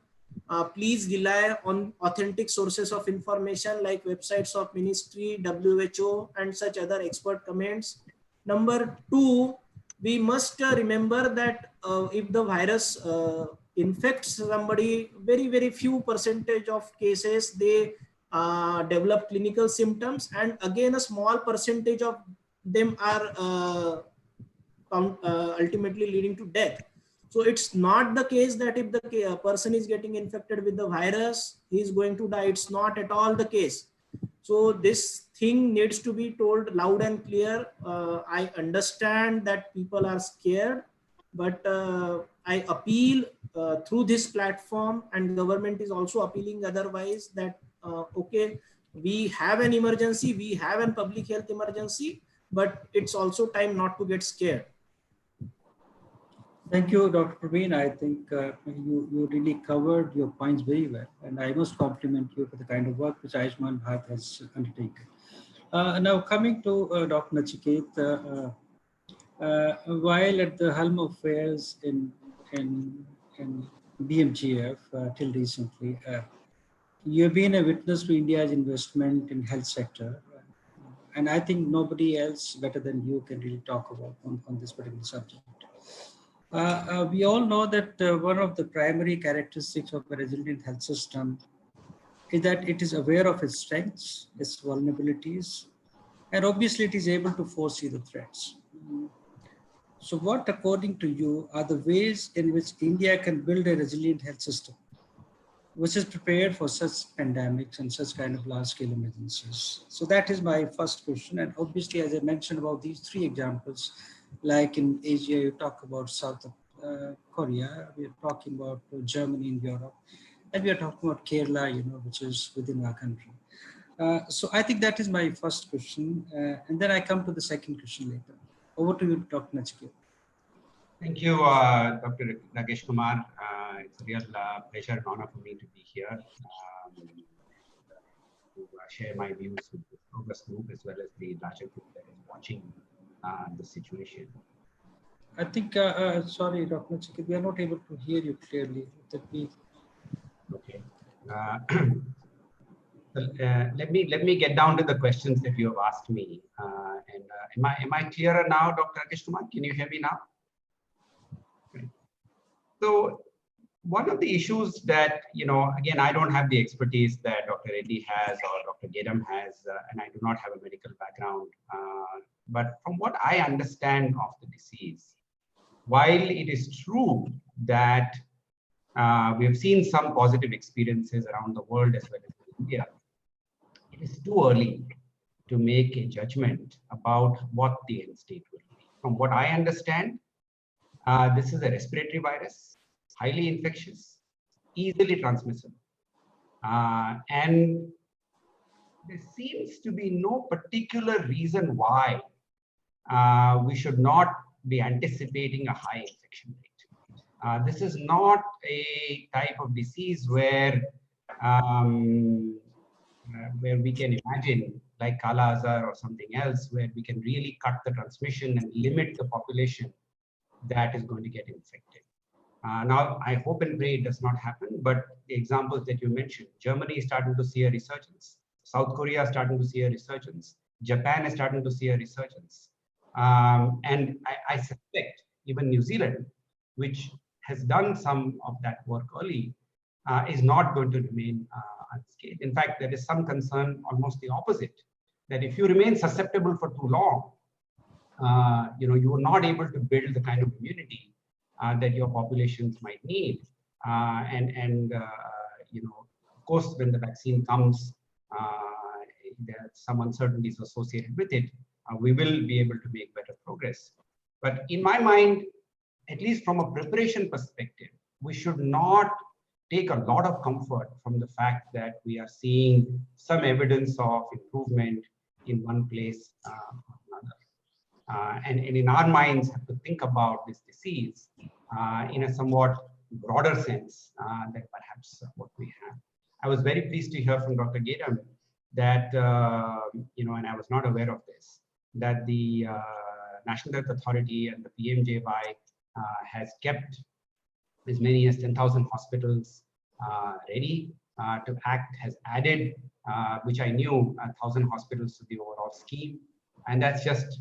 please rely on authentic sources of information like websites of ministry, WHO, and such other expert comments. Number two, we must remember that if the virus infects somebody, very few percentage of cases they develop clinical symptoms, and again a small percentage of them are ultimately leading to death. So it's not the case that if the person is getting infected with the virus, he is going to die. It's not at all the case. So this thing needs to be told loud and clear. I understand that people are scared, but I appeal through this platform, and government is also appealing otherwise, that okay, we have an emergency, we have a public health emergency, but it's also time not to get scared. Thank you, Dr. Praveen. I think you really covered your points very well, and I must compliment you for the kind of work which Ayushman Bharat has undertaken. Now coming to Dr. Nachiket, while at the helm of affairs in BMGF till recently, you have been a witness to India's investment in health sector, and I think nobody else better than you can really talk about on this particular subject. We all know that one of the primary characteristics of a resilient health system is that it is aware of its strengths, its vulnerabilities, and obviously it is able to foresee the threats. So what, according to you, are the ways in which India can build a resilient health system which is prepared for such pandemics and such kind of large-scale emergencies? So that is my first question. And obviously, as I mentioned about these three examples, like in Asia, you talk about South Korea, we are talking about Germany in Europe, and we are talking about Kerala, which is within our country. So I think that is my first question. And then I come to the second question later. Over to you, Dr. Nachiket. Thank you, Dr. Nagesh Kumar. It's a real pleasure and honor for me to be here to share my views with the Progress Group as well as the larger group that is watching the situation. I think, sorry, Dr. Nachikeet, we are not able to hear you clearly. Okay. Let me get down to the questions that you have asked me. Am I clearer now, Dr. Nagesh Kumar? Can you hear me now? Right. So one of the issues that, again, I don't have the expertise that Dr. Reddy has or Dr. Gedam has, and I do not have a medical background. But from what I understand of the disease, while it is true that we have seen some positive experiences around the world as well as in India, it is too early to make a judgment about what the end state will be. From what I understand, this is a respiratory virus, highly infectious, easily transmissible. And there seems to be no particular reason why we should not be anticipating a high infection rate. This is not a type of disease where we can imagine, like Kala Azar or something else, where we can really cut the transmission and limit the population that is going to get infected. Now, I hope and pray it does not happen, but the examples that you mentioned, Germany is starting to see a resurgence, South Korea is starting to see a resurgence, Japan is starting to see a resurgence. And I suspect even New Zealand, which has done some of that work early, is not going to remain unscathed. In fact, there is some concern, almost the opposite, that if you remain susceptible for too long, you are not able to build the kind of immunity that your populations might need. Of course, when the vaccine comes, there are some uncertainties associated with it. We will be able to make better progress. But in my mind, at least from a preparation perspective, we should not take a lot of comfort from the fact that we are seeing some evidence of improvement in one place or another. And in our minds, have to think about this disease in a somewhat broader sense than perhaps what we have. I was very pleased to hear from Dr. Gedam that, and I was not aware of this, that the National Health Authority and the PMJY has kept as many as 10,000 hospitals ready to act, has added, which I knew, 1,000 hospitals to the overall scheme. And that's just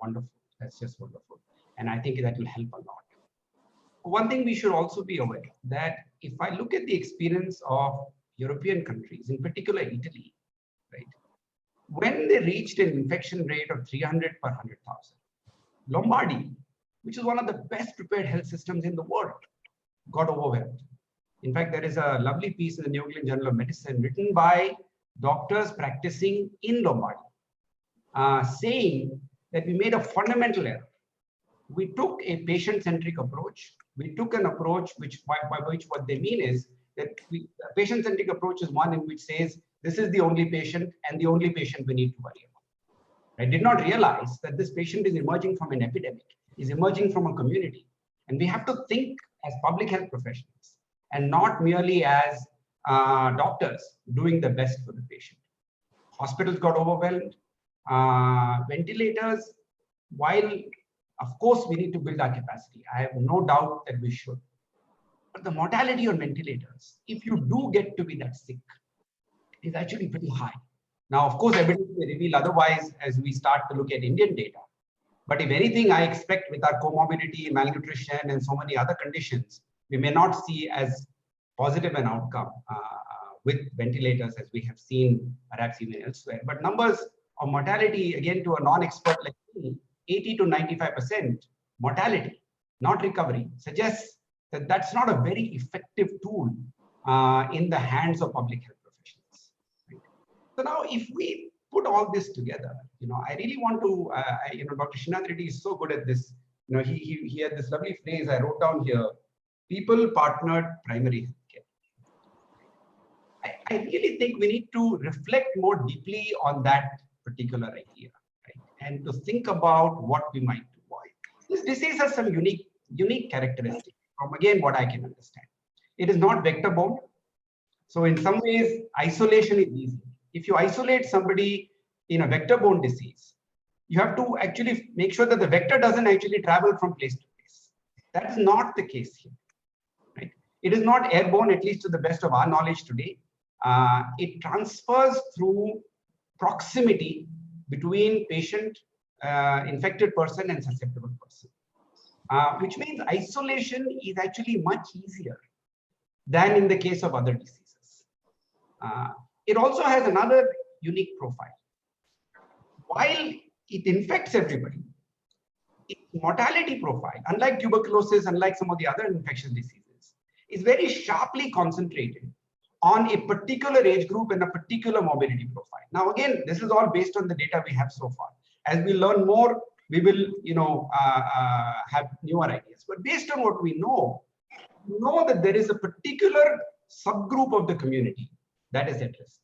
wonderful. That's just wonderful. And I think that will help a lot. One thing we should also be aware that if I look at the experience of European countries, in particular Italy, right, when they reached an infection rate of 300 per 100,000, Lombardy, which is one of the best prepared health systems in the world, got overwhelmed. In fact, there is a lovely piece in the New England Journal of Medicine written by doctors practicing in Lombardy, saying that we made a fundamental error. We took a patient-centric approach. We took an approach by which what they mean is that a patient-centric approach is one in which says, this is the only patient and the only patient we need to worry about. I did not realize that this patient is emerging from an epidemic, is emerging from a community. And we have to think as public health professionals and not merely as doctors doing the best for the patient. Hospitals got overwhelmed. Ventilators, while of course we need to build our capacity, I have no doubt that we should. But the mortality on ventilators, if you do get to be that sick, is actually pretty high. Now, of course, evidence may reveal otherwise as we start to look at Indian data. But if anything, I expect with our comorbidity, malnutrition, and so many other conditions, we may not see as positive an outcome with ventilators as we have seen perhaps even elsewhere. But numbers of mortality, again, to a non-expert like me, 80 to 95% mortality, not recovery, suggests that that's not a very effective tool in the hands of public health professionals. Right? So now, if we put all this together, I really want to, Dr. Srinath Reddy is so good at this. He had this lovely phrase I wrote down here: people-partnered primary healthcare. I really think we need to reflect more deeply on that particular idea, right? And to think about what we might do. This disease has some unique unique characteristic from, again, what I can understand. It is not vector-borne. So in some ways, isolation is easy. If you isolate somebody in a vector-borne disease, you have to actually make sure that the vector doesn't actually travel from place to place. That is not the case here. Right? It is not airborne, at least to the best of our knowledge today. It transfers through proximity between patient, infected person and susceptible person, which means isolation is actually much easier than in the case of other diseases. It also has another unique profile. While it infects everybody, its mortality profile, unlike tuberculosis, unlike some of the other infectious diseases, is very sharply concentrated on a particular age group and a particular morbidity profile. Now, again, this is all based on the data we have so far. As we learn more, we will, have newer ideas. But based on what we know that there is a particular subgroup of the community that is at risk.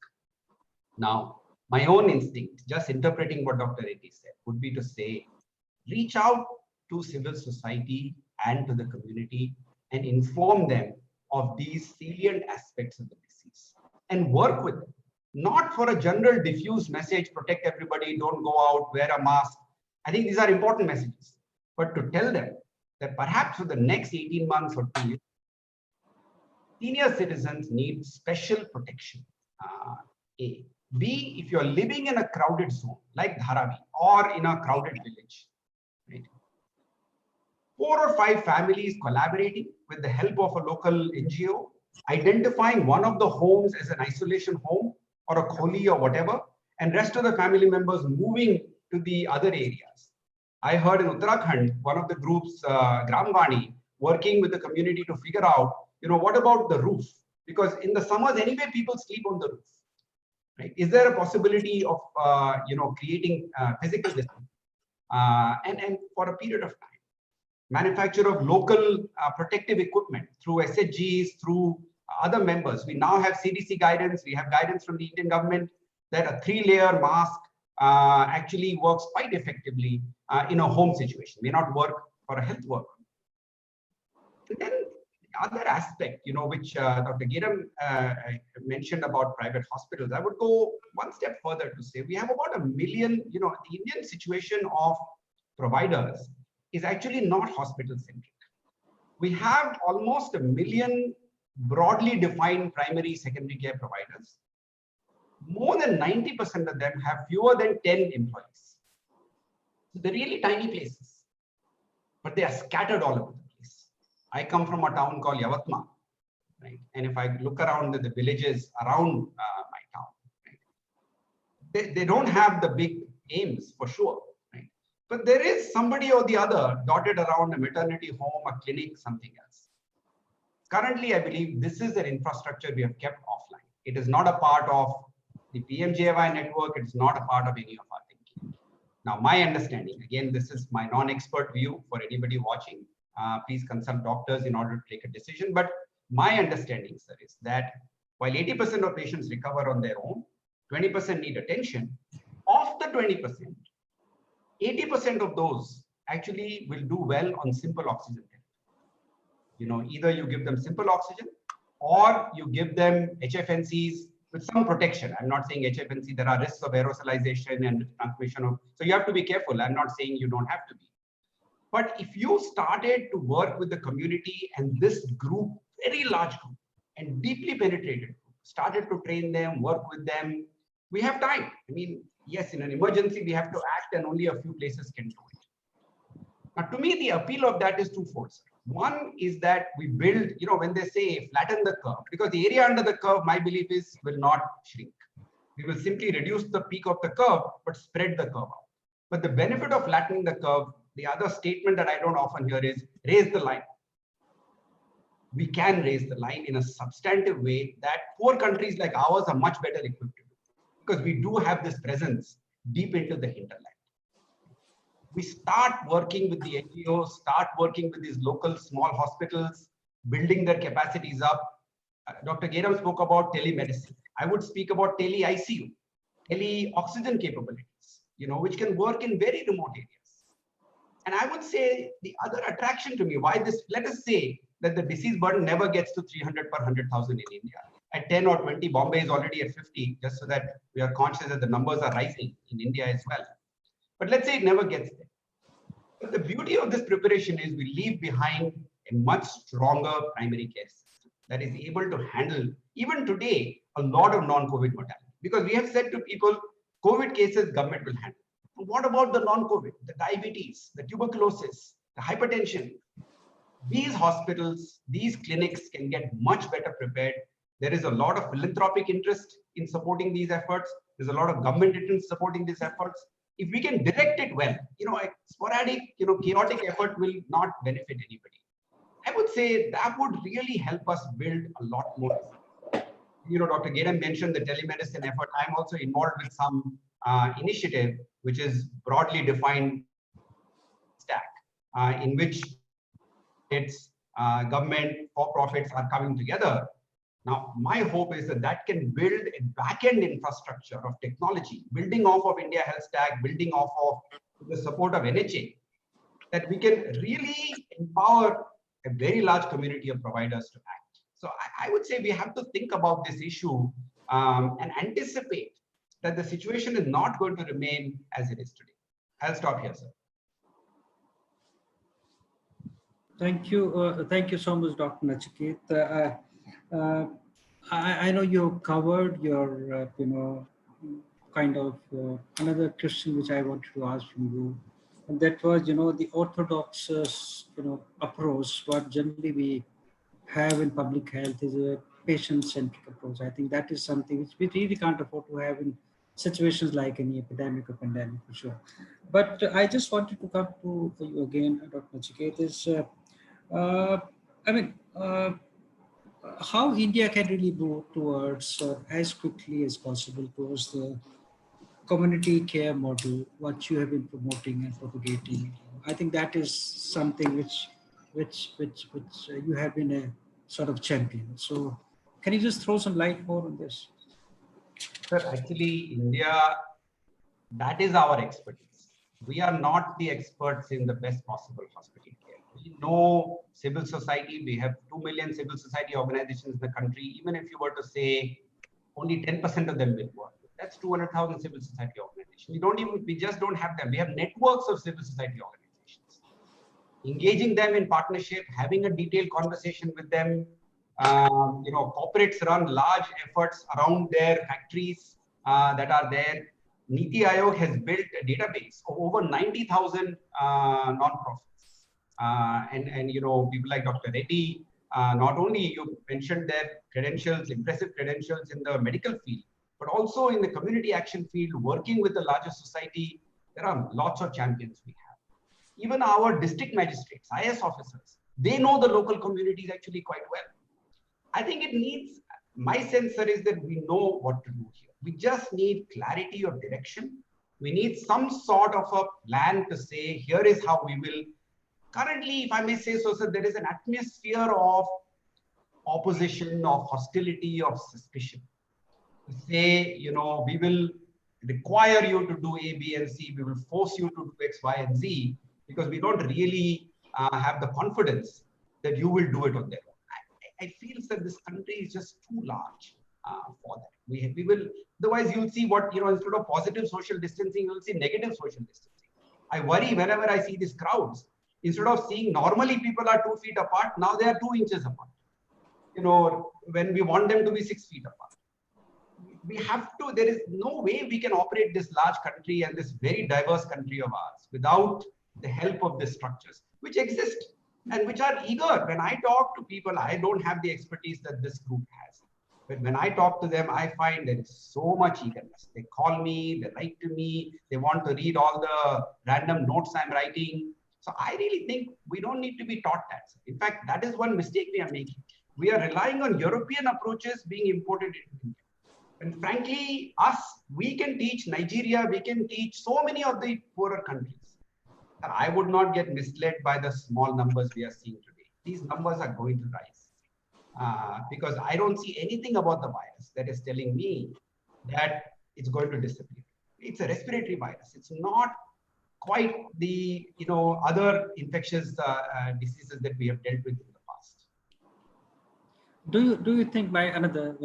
Now, my own instinct, just interpreting what Dr. Reddy said, would be to say, reach out to civil society and to the community and inform them of these salient aspects of the disease and work with them, not for a general diffuse message, protect everybody, don't go out, wear a mask. I think these are important messages, but to tell them that perhaps for the next 18 months or 2 years, senior citizens need special protection. A. B, if you're living in a crowded zone like Dharavi or in a crowded village, right? 4 or 5 families collaborating with the help of a local NGO, identifying one of the homes as an isolation home or a kholi or whatever, and rest of the family members moving to the other areas. I heard in Uttarakhand, one of the groups, Gramvani, working with the community to figure out, what about the roof? Because in the summers anyway, people sleep on the roof. Right? Is there a possibility of creating physical distance and for a period of time? Manufacture of local protective equipment through SHGs, through other members. We now have CDC guidance. We have guidance from the Indian government that a 3-layer mask actually works quite effectively in a home situation. May not work for a health worker. But then the other aspect, which Dr. Giram mentioned about private hospitals, I would go one step further to say we have about 1 million, the Indian situation of providers is actually not hospital centric. We have almost 1 million broadly defined primary, secondary care providers. More than 90% of them have fewer than 10 employees. So they're really tiny places, but they are scattered all over the place. I come from a town called Yavatma, right? And if I look around the villages around my town, right, they don't have the big aims for sure, right? But there is somebody or the other dotted around a maternity home, a clinic, something else. Currently, I believe this is an infrastructure we have kept offline. It is not a part of the PMJY network. It's not a part of any of our thinking. Now, my understanding, again, this is my non-expert view for anybody watching. Please consult doctors in order to take a decision. But my understanding, sir, is that while 80% of patients recover on their own, 20% need attention. Of the 20%, 80% of those actually will do well on simple oxygen therapy. Either you give them simple oxygen or you give them HFNCs with some protection. I'm not saying HFNC, there are risks of aerosolization and transmission of, so you have to be careful. I'm not saying you don't have to be. But if you started to work with the community and this group, very large group and deeply penetrated group, started to train them, work with them, we have time. I mean, yes, in an emergency, we have to act and only a few places can do it. Now, to me, the appeal of that is twofold. One is that we build, when they say flatten the curve, because the area under the curve, my belief is, will not shrink. We will simply reduce the peak of the curve, but spread the curve out. But the benefit of flattening the curve, the other statement that I don't often hear is raise the line. We can raise the line in a substantive way that poor countries like ours are much better equipped to do, because we do have this presence deep into the hinterland. We start working with the NGOs, start working with these local small hospitals, building their capacities up. Dr. Geram spoke about telemedicine. I would speak about tele-ICU, tele-oxygen capabilities, which can work in very remote areas. And I would say the other attraction to me, why this, let us say that the disease burden never gets to 300 per 100,000 in India. At 10 or 20, Bombay is already at 50, just so that we are conscious that the numbers are rising in India as well. But let's say it never gets there. But the beauty of this preparation is we leave behind a much stronger primary care system that is able to handle, even today, a lot of non-COVID mortality. Because we have said to people, COVID cases, government will handle. And what about the non-COVID, the diabetes, the tuberculosis, the hypertension? These hospitals, these clinics can get much better prepared. There is a lot of philanthropic interest in supporting these efforts. There's a lot of government interest supporting these efforts. If we can direct it well, a sporadic, chaotic effort will not benefit anybody. I would say that would really help us build a lot more. Dr. Gedam mentioned the telemedicine effort. I'm also involved with some initiative, which is broadly defined stack, in which it's government, for-profits are coming together. Now, my hope is that that can build a back-end infrastructure of technology, building off of India Health Stack, building off of the support of NHA, that we can really empower a very large community of providers to act. So I would say we have to think about this issue and anticipate that the situation is not going to remain as it is today. I'll stop here, sir. Thank you so much, Dr. Nachiket. I know you covered your, kind of another question which I wanted to ask from you, and that was, the orthodox, approach. What generally we have in public health is a patient-centric approach. I think that is something which we really can't afford to have in situations like any epidemic or pandemic, for sure. But I just wanted to come to you again, Dr. Nachiket, is, how India can really move towards as quickly as possible towards the community care model, what you have been promoting and propagating. I think that is something which you have been a sort of champion. So can you just throw some light more on this? Sir, actually, India, that is our expertise. We are not the experts in the best possible hospital care. We know civil society. We have 2 million civil society organizations in the country. Even if you were to say only 10% of them will work, that's 200,000 civil society organizations. We just don't have them. We have networks of civil society organizations. Engaging them in partnership, having a detailed conversation with them. Corporates run large efforts around their factories that are there. Niti Aayog has built a database of over 90,000 non-profits. And people like Dr. Reddy, not only you mentioned their credentials, impressive credentials in the medical field, but also in the community action field, working with the larger society. There are lots of champions we have. Even our district magistrates, IS officers, they know the local communities actually quite well. I think it needs, my sense, sir, is that we know what to do here. We just need clarity of direction. We need some sort of a plan to say, here is how we will. Currently, if I may say so, sir, there is an atmosphere of opposition, of hostility, of suspicion. To say, we will require you to do A, B, and C. We will force you to do X, Y, and Z, because we don't really have the confidence that you will do it on their own. I feel that this country is just too large for that. We will, otherwise you'll see what, instead of positive social distancing, you'll see negative social distancing. I worry whenever I see these crowds. Instead of seeing normally people are 2 feet apart, now they are 2 inches apart. When we want them to be 6 feet apart. We have to, there is no way we can operate this large country and this very diverse country of ours without the help of the structures, which exist and which are eager. When I talk to people, I don't have the expertise that this group has. But when I talk to them, I find there is so much eagerness. They call me, they write to me, they want to read all the random notes I'm writing. So I really think we don't need to be taught that. In fact, that is one mistake we are making. We are relying on European approaches being imported into India. And frankly, we can teach Nigeria, we can teach so many of the poorer countries. I would not get misled by the small numbers we are seeing today. These numbers are going to rise because I don't see anything about the virus that is telling me that it's going to disappear. It's a respiratory virus. It's not quite the other infectious diseases that we have dealt with in the past. Do you think by another,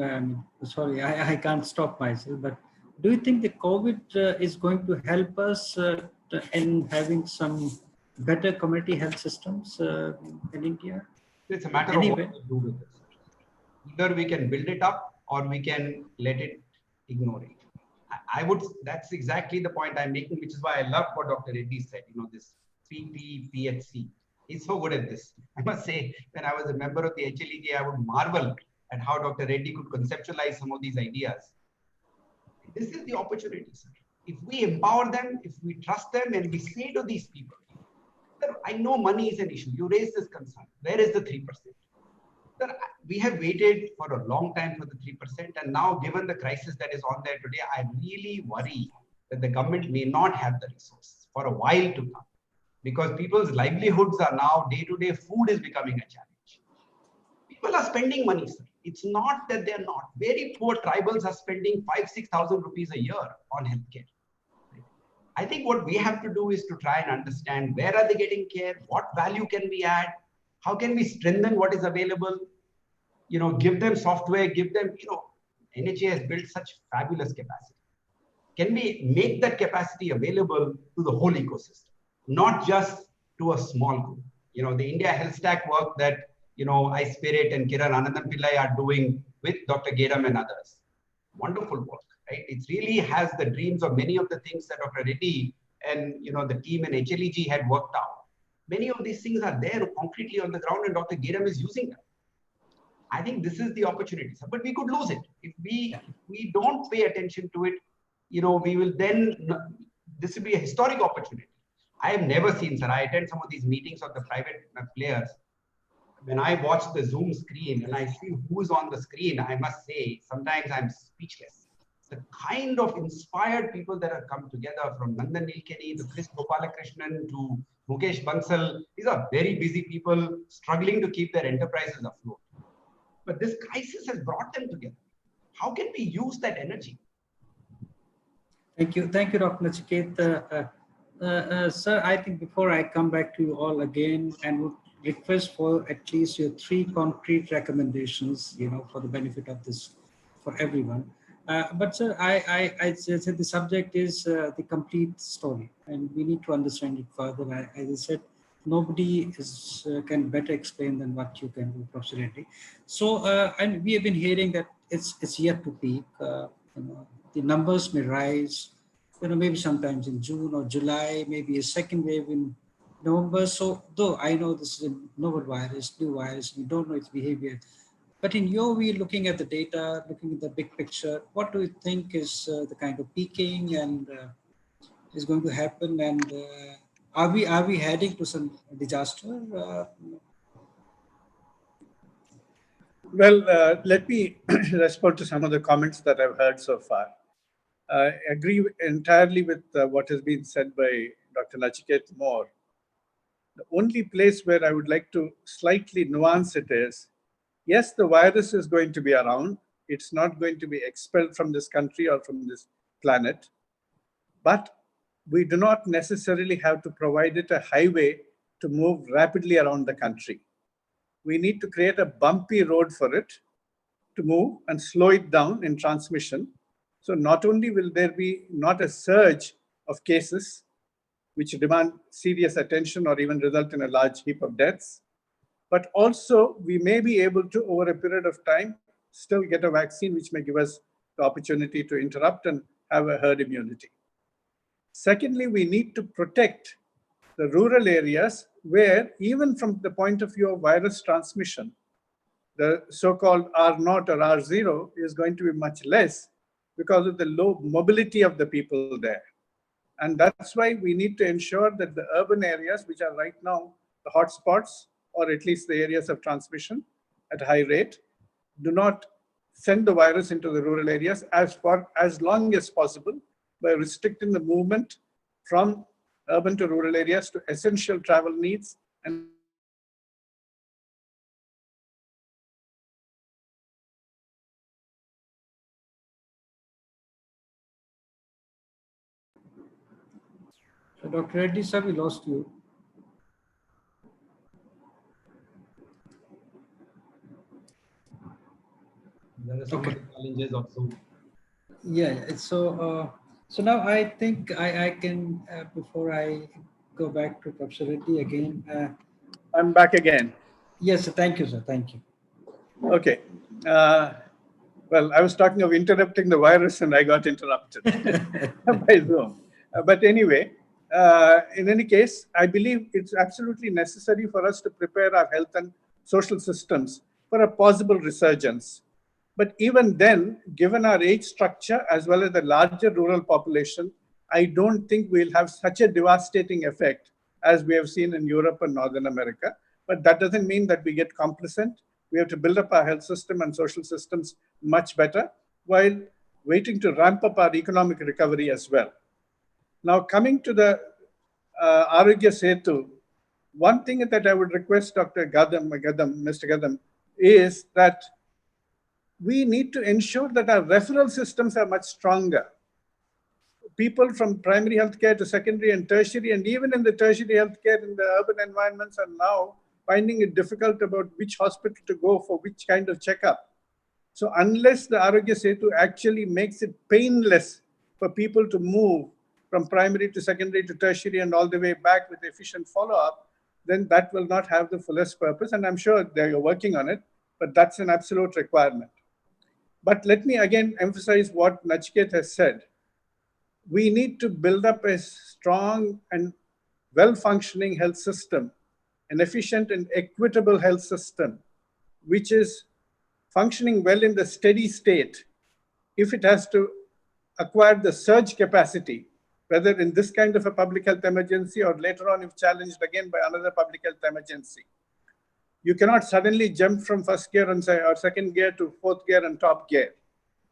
sorry, I can't stop myself, but do you think the COVID is going to help us in having some better community health systems in India? It's a matter of what we do with it. Either we can build it up or we can let it ignore it. That's exactly the point I'm making, which is why I love what Dr. Reddy said, this PPPHC. He's so good at this. I must say, when I was a member of the HLEJ, I would marvel at how Dr. Reddy could conceptualize some of these ideas. This is the opportunity, sir. If we empower them, if we trust them, and we say to these people, sir, I know money is an issue. You raise this concern. Where is the 3%? Sir, we have waited for a long time for the 3%. And now, given the crisis that is on there today, I really worry that the government may not have the resources for a while to come. Because people's livelihoods are now day-to-day, food is becoming a challenge. People are spending money, sir. It's not that they're not. Very poor tribals are spending 5,000-6,000 rupees a year on healthcare. I think what we have to do is to try and understand where are they getting care, what value can we add, how can we strengthen what is available, give them software, give them, NHA has built such fabulous capacity. Can we make that capacity available to the whole ecosystem, not just to a small group? The India Health Stack work that, I Spirit and Kiran Anandan Pillai are doing with Dr. Geram and others. Wonderful work, right? It really has the dreams of many of the things that Dr. Reddy and, the team in HLEG had worked out. Many of these things are there concretely on the ground and Dr. Geram is using them. I think this is the opportunity, sir. But we could lose it. If we don't pay attention to it, we will then, this will be a historic opportunity. I have never seen, sir, I attend some of these meetings of the private players. When I watch the Zoom screen and I see who's on the screen, I must say, sometimes I'm speechless. The kind of inspired people that have come together, from Nandan Nilekani to Chris Gopalakrishnan to Mukesh Bansal, these are very busy people struggling to keep their enterprises afloat. But this crisis has brought them together. How can we use that energy? Thank you, Dr. Nachiket. Sir, I think before I come back to you all again and would request for at least your 3 concrete recommendations, for the benefit of this, for everyone. But sir, I said the subject is the complete story, and we need to understand it further. As I said, nobody can better explain than what you can do, Professor Reddy. So, and we have been hearing that it's yet to peak. The numbers may rise, maybe sometimes in June or July, maybe a second wave in November. So, though I know this is a novel virus, new virus, we don't know its behavior. But in your view, looking at the data, looking at the big picture, what do you think is the kind of peaking and is going to happen? And are we heading to some disaster? Well, let me respond to some of the comments that I've heard so far. I agree entirely with what has been said by Dr. Nachiket Moore. The only place where I would like to slightly nuance it is, yes, the virus is going to be around. It's not going to be expelled from this country or from this planet. But we do not necessarily have to provide it a highway to move rapidly around the country. We need to create a bumpy road for it to move and slow it down in transmission. So not only will there be not a surge of cases which demand serious attention or even result in a large heap of deaths, but also we may be able to, over a period of time, still get a vaccine which may give us the opportunity to interrupt and have a herd immunity. Secondly, we need to protect the rural areas where, even from the point of view of virus transmission, the so-called R0 or R0 is going to be much less because of the low mobility of the people there. And that's why we need to ensure that the urban areas, which are right now the hotspots, or at least the areas of transmission at high rate, do not send the virus into the rural areas for as long as possible by restricting the movement from urban to rural areas to essential travel needs and Dr. Reddy, sir, we lost you. There are some Okay. other challenges of Zoom. Yeah. So now I think I can, before I go back to Professor Reddy again. I'm back again. Yes, sir. Thank you, sir. Thank you. Okay. Well, I was talking of interrupting the virus and I got interrupted by Zoom. But anyway, in any case, I believe it's absolutely necessary for us to prepare our health and social systems for a possible resurgence. But even then, given our age structure as well as the larger rural population, I don't think we'll have such a devastating effect as we have seen in Europe and Northern America. But that doesn't mean that we get complacent. We have to build up our health system and social systems much better while waiting to ramp up our economic recovery as well. Now, coming to the Arogya Setu, one thing that I would request Dr. Mr. Gadam, is that we need to ensure that our referral systems are much stronger. People from primary healthcare to secondary and tertiary, and even in the tertiary healthcare in the urban environments, are now finding it difficult about which hospital to go for which kind of checkup. So unless the Arogya Setu actually makes it painless for people to move from primary to secondary to tertiary and all the way back with efficient follow-up, then that will not have the fullest purpose. And I'm sure they're working on it, but that's an absolute requirement. But let me again emphasize what Nachiket has said. We need to build up a strong and well-functioning health system, an efficient and equitable health system, which is functioning well in the steady state. If it has to acquire the surge capacity, whether in this kind of a public health emergency or later on if challenged again by another public health emergency. You cannot suddenly jump from first gear or second gear to fourth gear and top gear.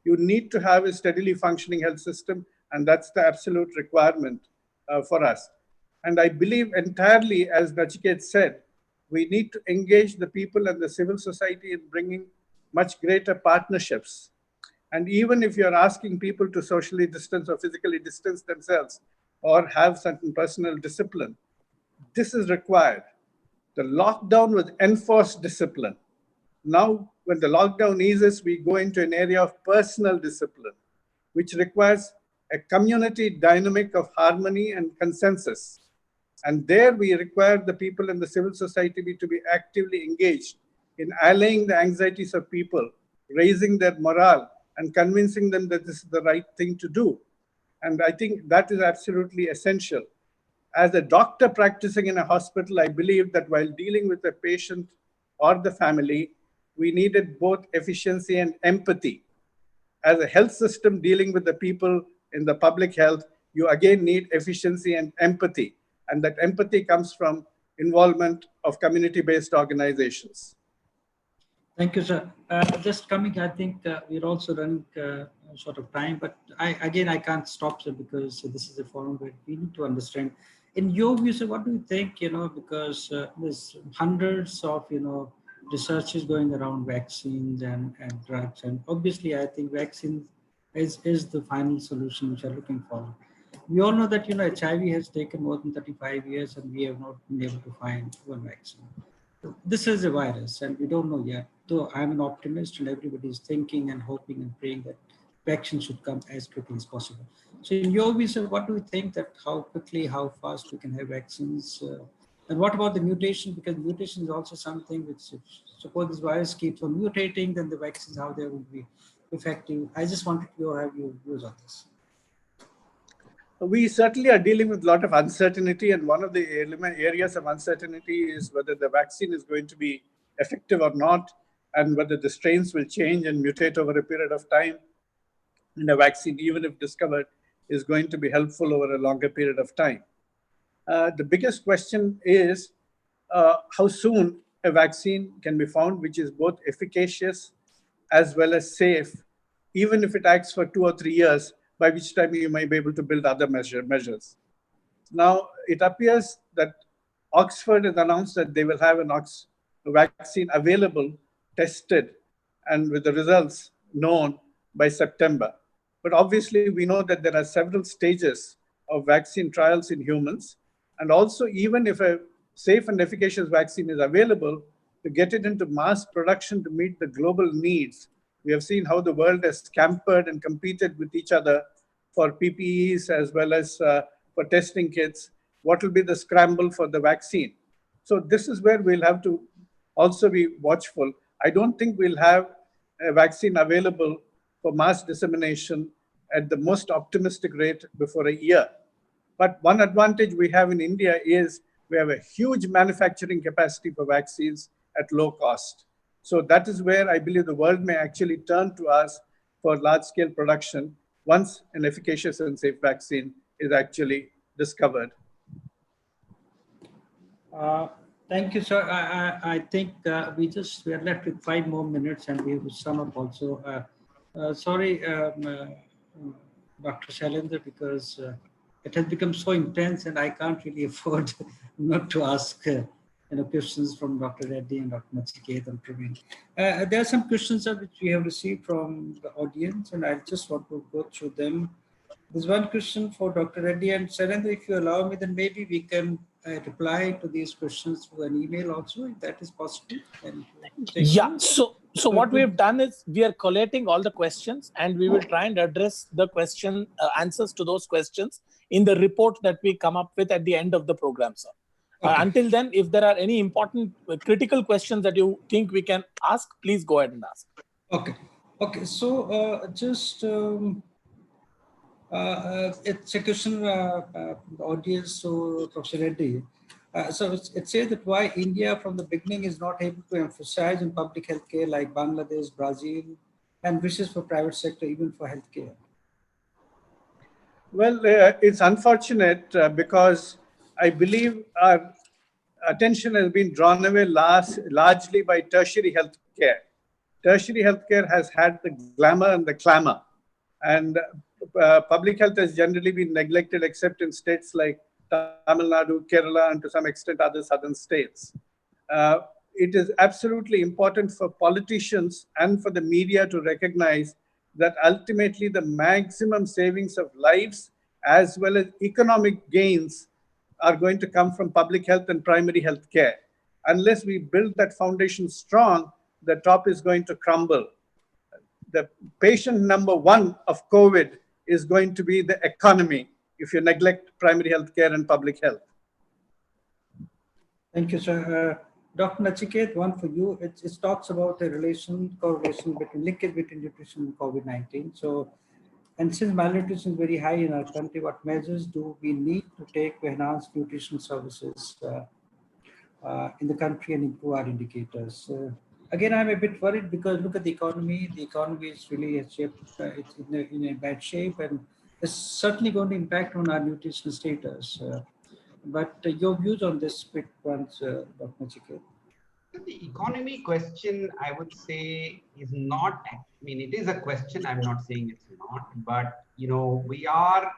You need to have a steadily functioning health system, and that's the absolute requirement for us. And I believe entirely, as Nachiket said, we need to engage the people and the civil society in bringing much greater partnerships. And even if you're asking people to socially distance or physically distance themselves or have certain personal discipline, this is required. The lockdown was enforced discipline. Now, when the lockdown eases, we go into an area of personal discipline, which requires a community dynamic of harmony and consensus. And there we require the people in the civil society to be actively engaged in allaying the anxieties of people, raising their morale, and convincing them that this is the right thing to do. And I think that is absolutely essential. As a doctor practicing in a hospital, I believe that while dealing with a patient or the family, we needed both efficiency and empathy. As a health system dealing with the people in the public health, you again need efficiency and empathy. And that empathy comes from involvement of community-based organizations. Thank you, sir. Just coming, I think we're also running short of time, but I can't stop, sir, because this is a forum where we need to understand. In your view, sir, what do you think, because there's hundreds of, research is going around vaccines and drugs. And obviously, I think vaccine is the final solution which we're looking for. We all know that, HIV has taken more than 35 years and we have not been able to find one vaccine. This is a virus and we don't know yet. Though I'm an optimist and everybody is thinking and hoping and praying that vaccine should come as quickly as possible. So in your view, sir, what do you think that how quickly, how fast we can have vaccines? And what about the mutation? Because mutation is also something which, suppose this virus keeps on mutating, then the vaccines, how they will be effective. I just wanted to have your views on this. We certainly are dealing with a lot of uncertainty, and one of the areas of uncertainty is whether the vaccine is going to be effective or not, and whether the strains will change and mutate over a period of time. And a vaccine, even if discovered, is going to be helpful over a longer period of time. The biggest question is how soon a vaccine can be found which is both efficacious as well as safe, even if it acts for 2 or 3 years, by which time you might be able to build other measures. Now, it appears that Oxford has announced that they will have a vaccine available, tested, and with the results known by September. But obviously, we know that there are several stages of vaccine trials in humans. And also, even if a safe and efficacious vaccine is available, to get it into mass production to meet the global needs. We have seen how the world has scampered and competed with each other for PPEs as well as for testing kits. What will be the scramble for the vaccine? So this is where we'll have to also be watchful. I don't think we'll have a vaccine available for mass dissemination at the most optimistic rate before a year. But one advantage we have in India is we have a huge manufacturing capacity for vaccines at low cost. So that is where I believe the world may actually turn to us for large-scale production once an efficacious and safe vaccine is actually discovered. Thank you, sir. I think we are left with 5 more minutes and we have to sum up also. Sorry, Dr. Shailendra, because it has become so intense and I can't really afford not to ask questions from Dr. Reddy and Dr. Nachiket and Praveen. There are some questions which we have received from the audience and I just want to go through them. There's one question for Dr. Reddy and Shailendra, if you allow me, then maybe we can reply to these questions through an email also, if that is possible. Yeah, so what we have done is we are collating all the questions and we will try and address the question answers to those questions in the report that we come up with at the end of the program, sir. Okay. Until then, if there are any important critical questions that you think we can ask, please go ahead and ask. Okay. So it's a question the audience to Professor Reddy. So it says that why India from the beginning is not able to emphasize in public healthcare like Bangladesh, Brazil, and wishes for private sector even for healthcare. Well, it's unfortunate because I believe our attention has been drawn away largely by tertiary healthcare. Tertiary healthcare has had the glamour and the clamor, and public health has generally been neglected except in states like Tamil Nadu, Kerala, and to some extent other southern states. It is absolutely important for politicians and for the media to recognize that ultimately the maximum savings of lives as well as economic gains are going to come from public health and primary health care. Unless we build that foundation strong, the top is going to crumble. The patient number one of COVID is going to be the economy if you neglect primary health care and public health. Thank you, sir. Dr. Nachiket, one for you. It talks about a correlation between linkage between nutrition and COVID-19. So, and since malnutrition is very high in our country, what measures do we need to take to enhance nutrition services in the country and improve our indicators? Again, I'm a bit worried because look at the economy. The economy is really shaped, it's in a bad shape, and it's certainly going to impact on our nutritional status. But your views on this bit once, Dr. Nachiket. The economy question, I would say, is not, I mean, it is a question, I'm not saying it's not, but, we are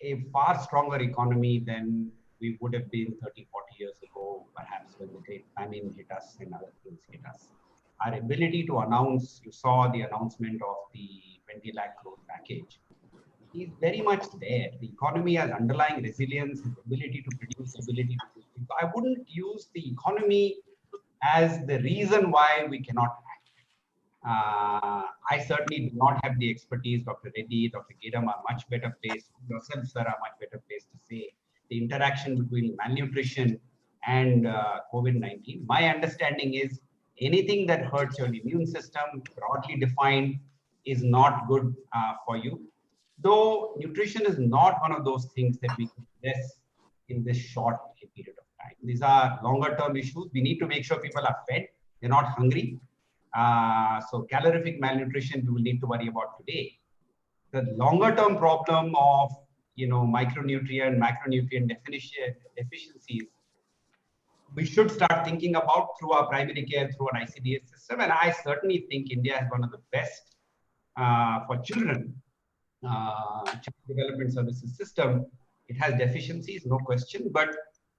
a far stronger economy than we would have been 30, 40 years ago, perhaps when the Great Famine hit us and other things hit us. Our ability to announce, you saw the announcement of the 20 lakh crore package, is very much there. The economy has underlying resilience, ability to produce, ability to do things. I wouldn't use the economy as the reason why we cannot act. I certainly do not have the expertise. Dr. Reddy, Dr. Gedam are much better placed. Yourself, sir, are much better placed to say the interaction between malnutrition and COVID-19. My understanding is anything that hurts your immune system, broadly defined, is not good for you. Though nutrition is not one of those things that we can address in this short period of time. These are longer term issues. We need to make sure people are fed, they're not hungry. So calorific malnutrition we will need to worry about today. The longer term problem of micronutrient, macronutrient deficiencies, we should start thinking about through our primary care, through an ICDS system. And I certainly think India has one of the best for children child development services system. It has deficiencies, no question, but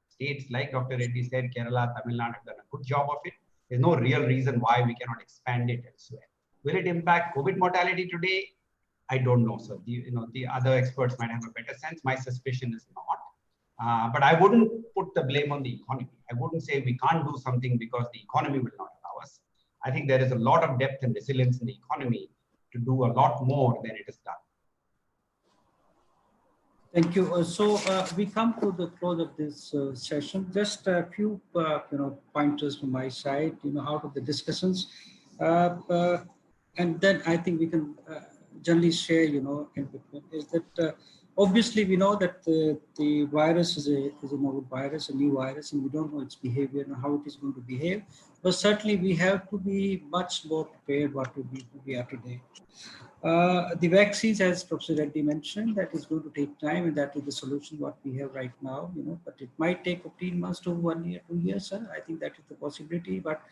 states like Dr. Reddy said, Kerala, Tamil Nadu have done a good job of it. There's no real reason why we cannot expand it elsewhere. Will it impact COVID mortality today? I don't know, sir. The other experts might have a better sense. My suspicion is not. But I wouldn't put the blame on the economy. I wouldn't say we can't do something because the economy will not allow us. I think there is a lot of depth and resilience in the economy to do a lot more than it is done. Thank you. So we come to the close of this session. Just a few, pointers from my side, out of the discussions, and then I think we can generally share, in between. Is that obviously we know that the virus is a novel virus, a new virus, and we don't know its behavior and how it is going to behave. But certainly we have to be much more prepared what we are today. The vaccines, as Professor Reddy mentioned, that is going to take time, and that is the solution what we have right now. But it might take 15 months to 1 year, 2 years. I think that is the possibility. But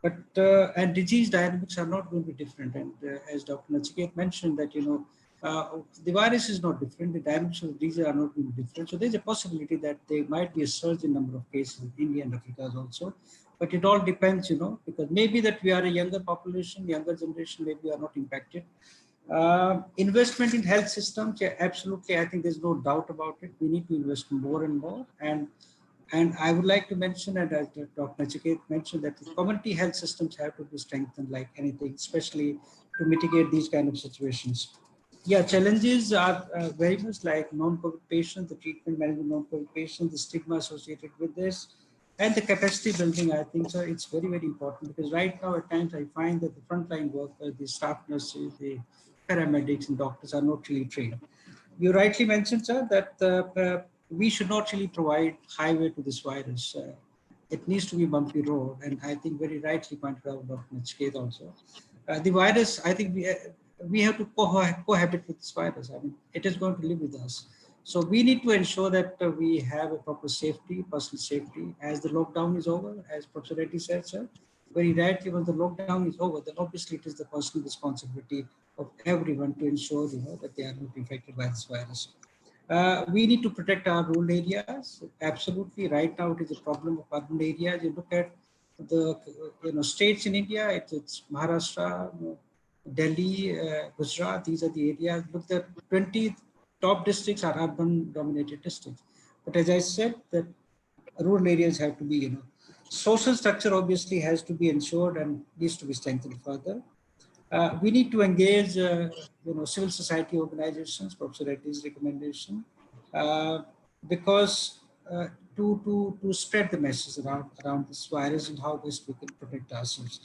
and disease dynamics are not going to be different. And as Dr. Nachiket mentioned, that the virus is not different. The dynamics of the disease are not going to be different. So there's a possibility that there might be a surge in number of cases in India and Africa also. But it all depends, because maybe that we are a younger population, younger generation, maybe we are not impacted. Investment in health systems, yeah, absolutely. I think there's no doubt about it. We need to invest more and more. And I would like to mention, and as Dr. Nachiket mentioned, that the community health systems have to be strengthened like anything, especially to mitigate these kind of situations. Yeah, challenges are very much like non-COVID patients, the treatment management non-COVID patients, the stigma associated with this, and the capacity building. I think so. It's very, very important, because right now at times I find that the frontline workers, the staff nurses, the paramedics and doctors are not really trained. You rightly mentioned, sir, that we should not really provide highway to this virus. It needs to be bumpy road, and I think very rightly pointed out Dr. Nachiket also. The virus, I think we have to cohabit with this virus. I mean, it is going to live with us. So we need to ensure that we have a proper safety, personal safety, as the lockdown is over, as Professor Reddy said, sir. Very rightly, when the lockdown is over, then obviously it is the personal responsibility of everyone to ensure, that they are not infected by this virus. We need to protect our rural areas. Absolutely, right now it is a problem of urban areas. You look at the states in India. It's Maharashtra, Delhi, Gujarat. These are the areas. Look, the 20 top districts are urban-dominated districts. But as I said, the rural areas have to be, social structure obviously has to be ensured and needs to be strengthened further. We need to engage, civil society organizations, Professor Reddy's recommendation, because to spread the message around this virus and how best we can protect ourselves.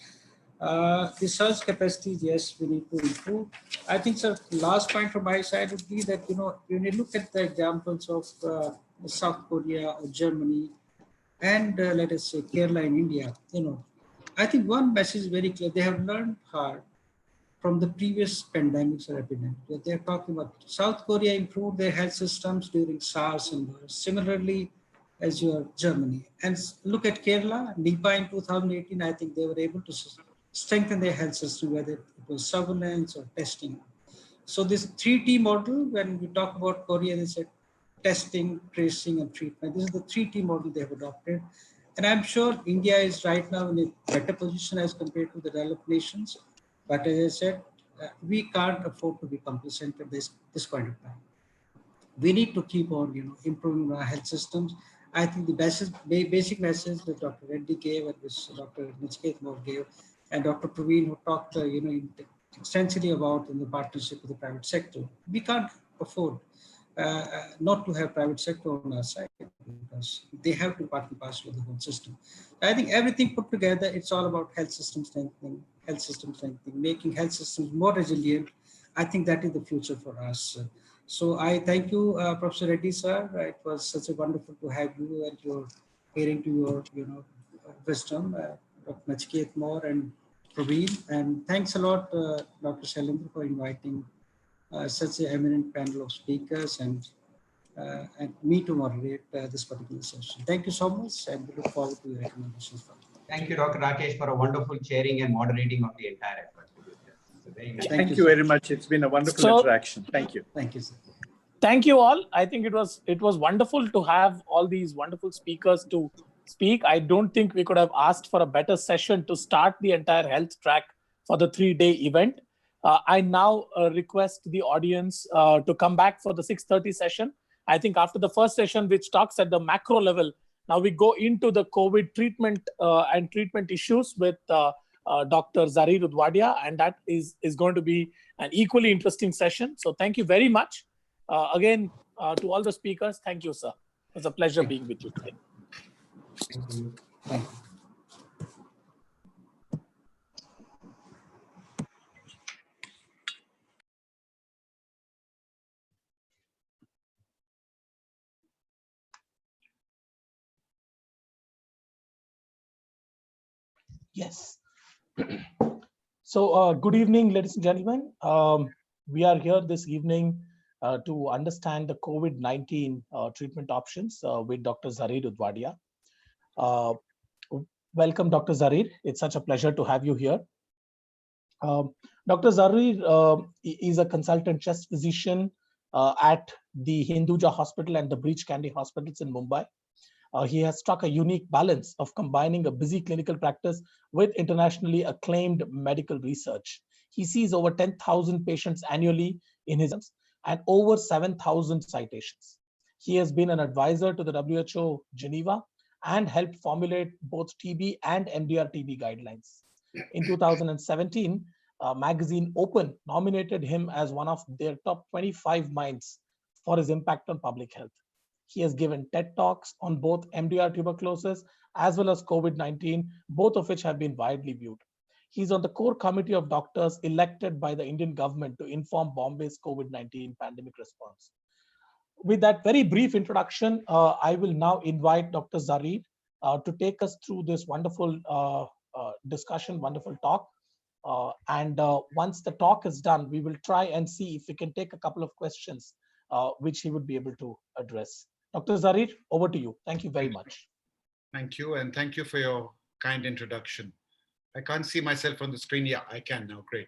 The surge capacities, yes, we need to improve. I think, sir, last point from my side would be that, when you look at the examples of South Korea or Germany and let us say Kerala in India, I think one message is very clear. They have learned hard from the previous pandemics or epidemics. They're talking about South Korea improved their health systems during SARS and MERS. Similarly, as your Germany. And look at Kerala, Nipah in 2018, I think they were able to strengthen their health system, whether it was surveillance or testing. So this 3T model, when we talk about Korea, they said testing, tracing, and treatment. This is the 3T model they have adopted. And I'm sure India is right now in a better position as compared to the developed nations. But as I said, we can't afford to be complacent at this point of time. We need to keep on, improving our health systems. I think the basic message that Dr. Reddy gave and which Dr. Nachiket Moore gave, and Dr. Praveen who talked, extensively about in the partnership with the private sector. We can't afford not to have private sector on our side, because they have to part and parcel of the whole system. I think everything put together, it's all about health system strengthening, making health systems more resilient. I think that is the future for us. So I thank you, Professor Reddy, sir. It was such a wonderful to have you and your hearing to your, wisdom, Dr. Nachiket Moore and Praveen. And thanks a lot, Dr. Shailendra, for inviting such an eminent panel of speakers and me to moderate this particular session. Thank you so much, and we look forward to your recommendations. Thank you, Dr. Rakesh, for a wonderful chairing and moderating of the entire effort. Very nice. Thank you very much. It's been a wonderful interaction. Thank you. Thank you, sir. Thank you all. I think it was wonderful to have all these wonderful speakers to speak. I don't think we could have asked for a better session to start the entire health track for the 3-day event. I now request the audience to come back for the 6:30 session. I think after the first session, which talks at the macro level, now we go into the COVID treatment and treatment issues with Dr. Zarir Udwadia, and that is going to be an equally interesting session. So thank you very much. Again, to all the speakers, thank you, sir. It was a pleasure being with you today. Thank you. Thank you. Yes. So good evening, ladies and gentlemen. We are here this evening to understand the COVID-19 treatment options with Dr. Zarir Udwadia. Welcome, Dr. Zarir. It's such a pleasure to have you here. Dr. Zarir is a consultant chest physician at the Hinduja Hospital and the Breach Candy Hospitals in Mumbai. He has struck a unique balance of combining a busy clinical practice with internationally acclaimed medical research. He sees over 10,000 patients annually in his and over 7,000 citations. He has been an advisor to the WHO Geneva and helped formulate both TB and MDR-TB guidelines. In 2017, magazine Open nominated him as one of their top 25 minds for his impact on public health. He has given TED Talks on both MDR tuberculosis as well as COVID-19, both of which have been widely viewed. He's on the core committee of doctors elected by the Indian government to inform Bombay's COVID-19 pandemic response. With that very brief introduction, I will now invite Dr. Zarir to take us through this wonderful discussion, wonderful talk. Once the talk is done, we will try and see if we can take a couple of questions which he would be able to address. Dr. Zarir, over to you. Thank you very much. Thank you, and thank you for your kind introduction. I can't see myself on the screen. Yeah, I can now. Great.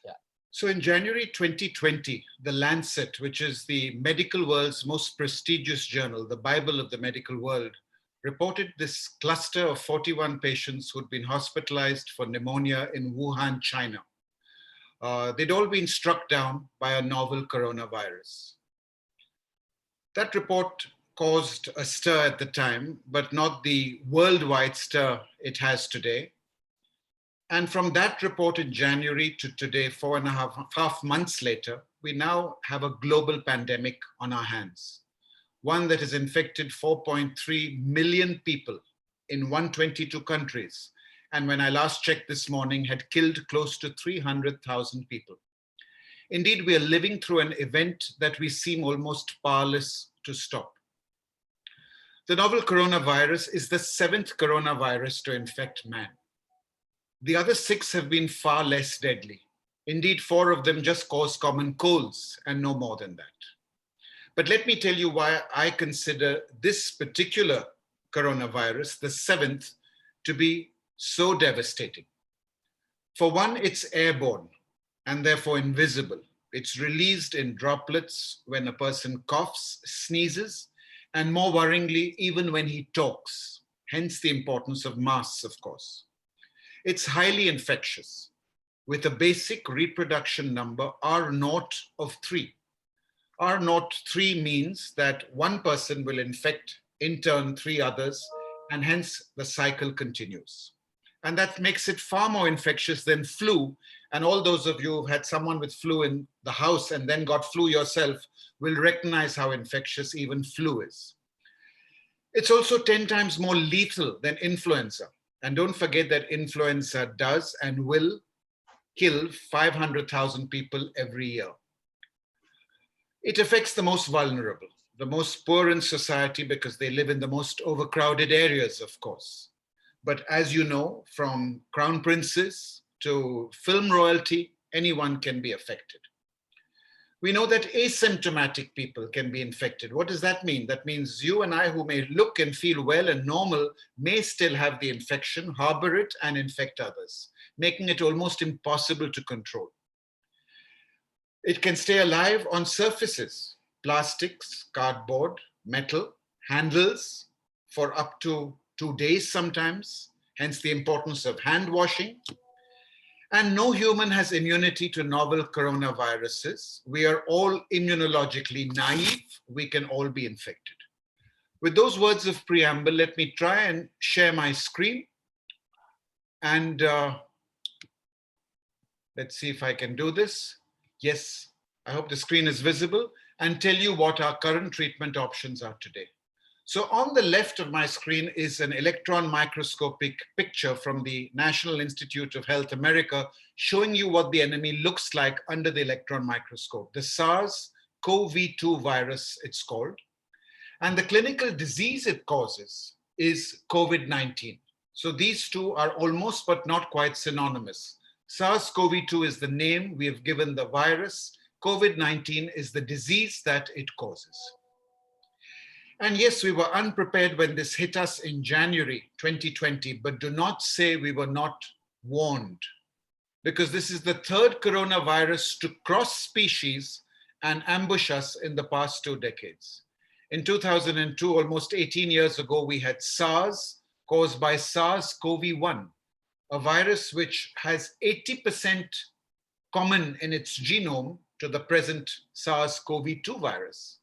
Yeah. So in January 2020, The Lancet, which is the medical world's most prestigious journal, the Bible of the medical world, reported this cluster of 41 patients who'd been hospitalized for pneumonia in Wuhan, China. They'd all been struck down by a novel coronavirus. That report caused a stir at the time, but not the worldwide stir it has today. And from that report in January to today, 4.5 months later, we now have a global pandemic on our hands. One that has infected 4.3 million people in 122 countries. And when I last checked this morning, had killed close to 300,000 people. Indeed, we are living through an event that we seem almost powerless to stop. The novel coronavirus is the 7th coronavirus to infect man. The other 6 have been far less deadly. Indeed, 4 of them just cause common colds and no more than that. But let me tell you why I consider this particular coronavirus, the 7th, to be so devastating. For one, it's airborne and therefore invisible. It's released in droplets when a person coughs, sneezes, and more worryingly, even when he talks, hence the importance of masks, of course. It's highly infectious, with a basic reproduction number R0 of 3. R0 3 means that one person will infect, in turn, 3 others, and hence the cycle continues. And that makes it far more infectious than flu. And all those of you who've had someone with flu in the house and then got flu yourself will recognize how infectious even flu is. It's also 10 times more lethal than influenza. And don't forget that influenza does and will kill 500,000 people every year. It affects the most vulnerable, the most poor in society because they live in the most overcrowded areas, of course. But as you know, from crown princes to film royalty, anyone can be affected. We know that asymptomatic people can be infected. What does that mean? That means you and I, who may look and feel well and normal, may still have the infection, harbor it, and infect others, making it almost impossible to control. It can stay alive on surfaces, plastics, cardboard, metal, handles for up to 2 days sometimes, hence the importance of hand washing. And no human has immunity to novel coronaviruses. We are all immunologically naive. We can all be infected. With those words of preamble, let me try and share my screen. And let's see if I can do this. Yes, I hope the screen is visible, and tell you what our current treatment options are today. So on the left of my screen is an electron microscopic picture from the National Institute of Health America, showing you what the enemy looks like under the electron microscope. The SARS-CoV-2 virus, it's called. And the clinical disease it causes is COVID-19. So these two are almost but not quite synonymous. SARS-CoV-2 is the name we have given the virus. COVID-19 is the disease that it causes. And yes, we were unprepared when this hit us in January 2020, but do not say we were not warned, because this is the third coronavirus to cross species and ambush us in the past 2 decades. In 2002, almost 18 years ago, we had SARS caused by SARS-CoV-1, a virus which has 80% common in its genome to the present SARS-CoV-2 virus.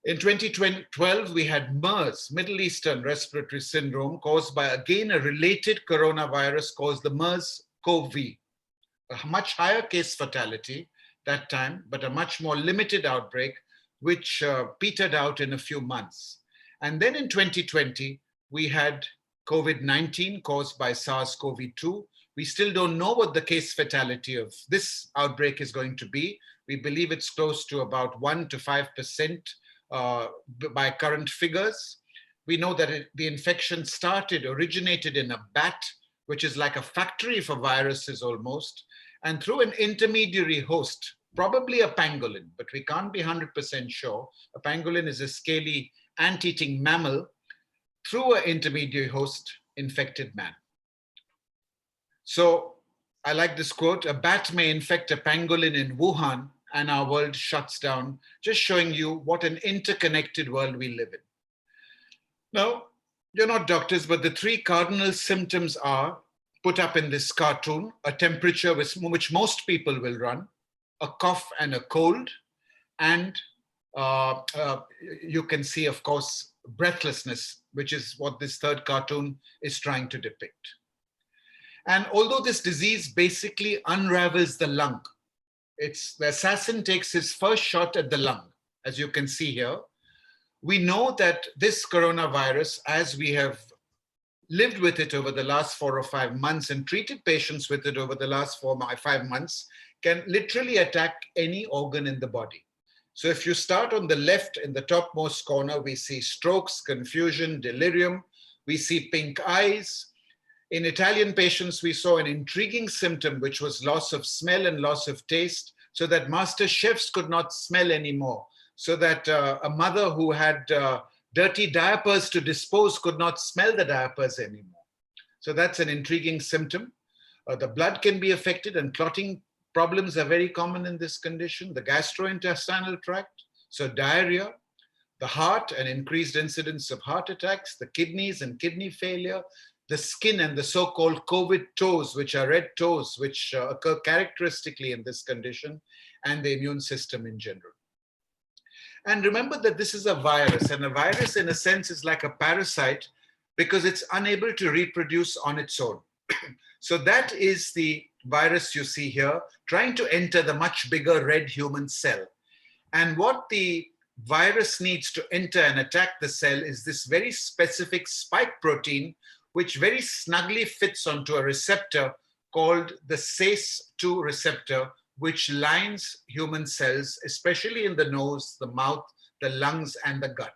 In 2012, we had MERS, Middle Eastern Respiratory Syndrome, caused by, again, a related coronavirus caused the MERS-CoV, a much higher case fatality that time, but a much more limited outbreak, which petered out in a few months. And then in 2020, we had COVID-19 caused by SARS-CoV-2. We still don't know what the case fatality of this outbreak is going to be. We believe it's close to about 1 to 5% by current figures. We know that the infection originated in a bat, which is like a factory for viruses almost, and through an intermediary host, probably a pangolin, but we can't be 100% sure. A pangolin is a scaly ant-eating mammal. Through an intermediary host, infected man. So I like this quote: a bat may infect a pangolin in Wuhan and our world shuts down, just showing you what an interconnected world we live in. Now, you're not doctors, but the 3 cardinal symptoms are put up in this cartoon: a temperature which most people will run, a cough and a cold, and you can see, of course, breathlessness, which is what this third cartoon is trying to depict. And although this disease basically unravels the lung, the assassin takes his first shot at the lung, as you can see here. We know that this coronavirus, as we have lived with it over the last 4 or 5 months and treated patients with it over the last 4 or 5 months, can literally attack any organ in the body. So if you start on the left in the topmost corner, we see strokes, confusion, delirium. We see pink eyes. In Italian patients, we saw an intriguing symptom, which was loss of smell and loss of taste, so that master chefs could not smell anymore, so that a mother who had dirty diapers to dispose could not smell the diapers anymore. So that's an intriguing symptom. The blood can be affected, and clotting problems are very common in this condition. The gastrointestinal tract, so diarrhea, the heart, an increased incidence of heart attacks, the kidneys and kidney failure, the skin and the so-called COVID toes, which are red toes, which occur characteristically in this condition, and the immune system in general. And remember that this is a virus, and a virus in a sense is like a parasite because it's unable to reproduce on its own. So that is the virus you see here, trying to enter the much bigger red human cell. And what the virus needs to enter and attack the cell is this very specific spike protein, which very snugly fits onto a receptor called the SACE2 receptor, which lines human cells, especially in the nose, the mouth, the lungs, and the gut.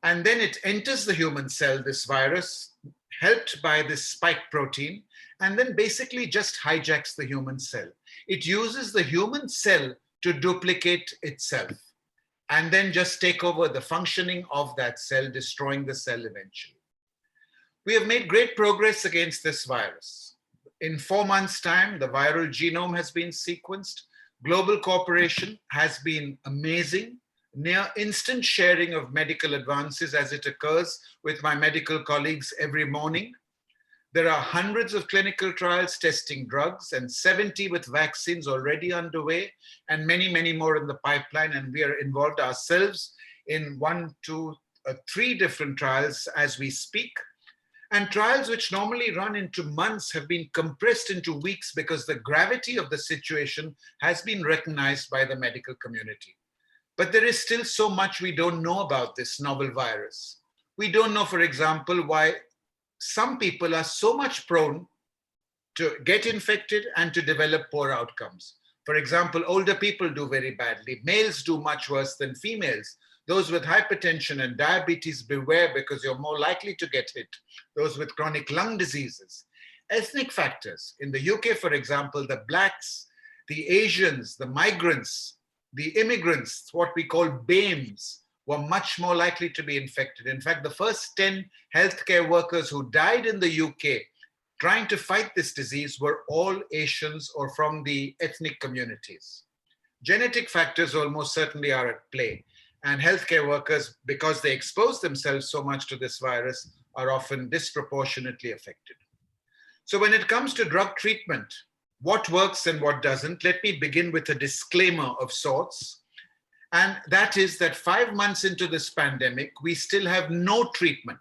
And then it enters the human cell, this virus, helped by this spike protein, and then basically just hijacks the human cell. It uses the human cell to duplicate itself, and then just take over the functioning of that cell, destroying the cell eventually. We have made great progress against this virus. In 4 months' time, the viral genome has been sequenced. Global cooperation has been amazing. Near instant sharing of medical advances as it occurs with my medical colleagues every morning. There are hundreds of clinical trials testing drugs and 70 with vaccines already underway and many, many more in the pipeline. And we are involved ourselves in 1, 2, 3 different trials as we speak. And trials which normally run into months have been compressed into weeks because the gravity of the situation has been recognized by the medical community. But there is still so much we don't know about this novel virus. We don't know, for example, why some people are so much prone to get infected and to develop poor outcomes. For example, older people do very badly. Males do much worse than females. Those with hypertension and diabetes, beware, because you're more likely to get hit. Those with chronic lung diseases. Ethnic factors. In the UK, for example, the blacks, the Asians, the migrants, the immigrants, what we call BAMEs, were much more likely to be infected. In fact, the first 10 healthcare workers who died in the UK trying to fight this disease were all Asians or from the ethnic communities. Genetic factors almost certainly are at play. And healthcare workers, because they expose themselves so much to this virus, are often disproportionately affected. So when it comes to drug treatment, what works and what doesn't, let me begin with a disclaimer of sorts. And that is that 5 months into this pandemic, we still have no treatment.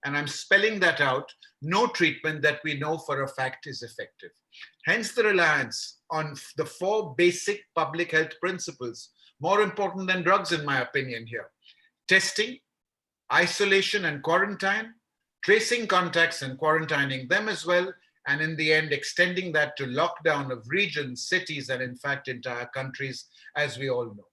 And I'm spelling that out, no treatment that we know for a fact is effective. Hence the reliance on the 4 basic public health principles, more important than drugs in my opinion here. Testing, isolation and quarantine, tracing contacts and quarantining them as well, and in the end, extending that to lockdown of regions, cities, and in fact, entire countries, as we all know.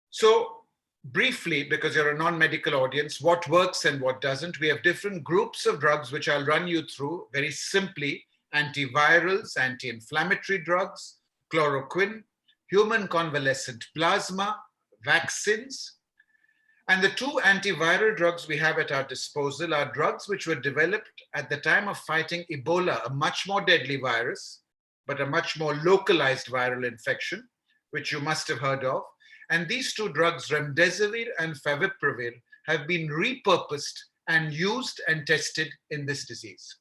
So briefly, because you're a non-medical audience, what works and what doesn't, we have different groups of drugs, which I'll run you through very simply: antivirals, anti-inflammatory drugs, chloroquine, human convalescent plasma, vaccines. And the 2 antiviral drugs we have at our disposal are drugs which were developed at the time of fighting Ebola, a much more deadly virus, but a much more localized viral infection, which you must have heard of. And these 2 drugs, remdesivir and favipiravir, have been repurposed and used and tested in this disease.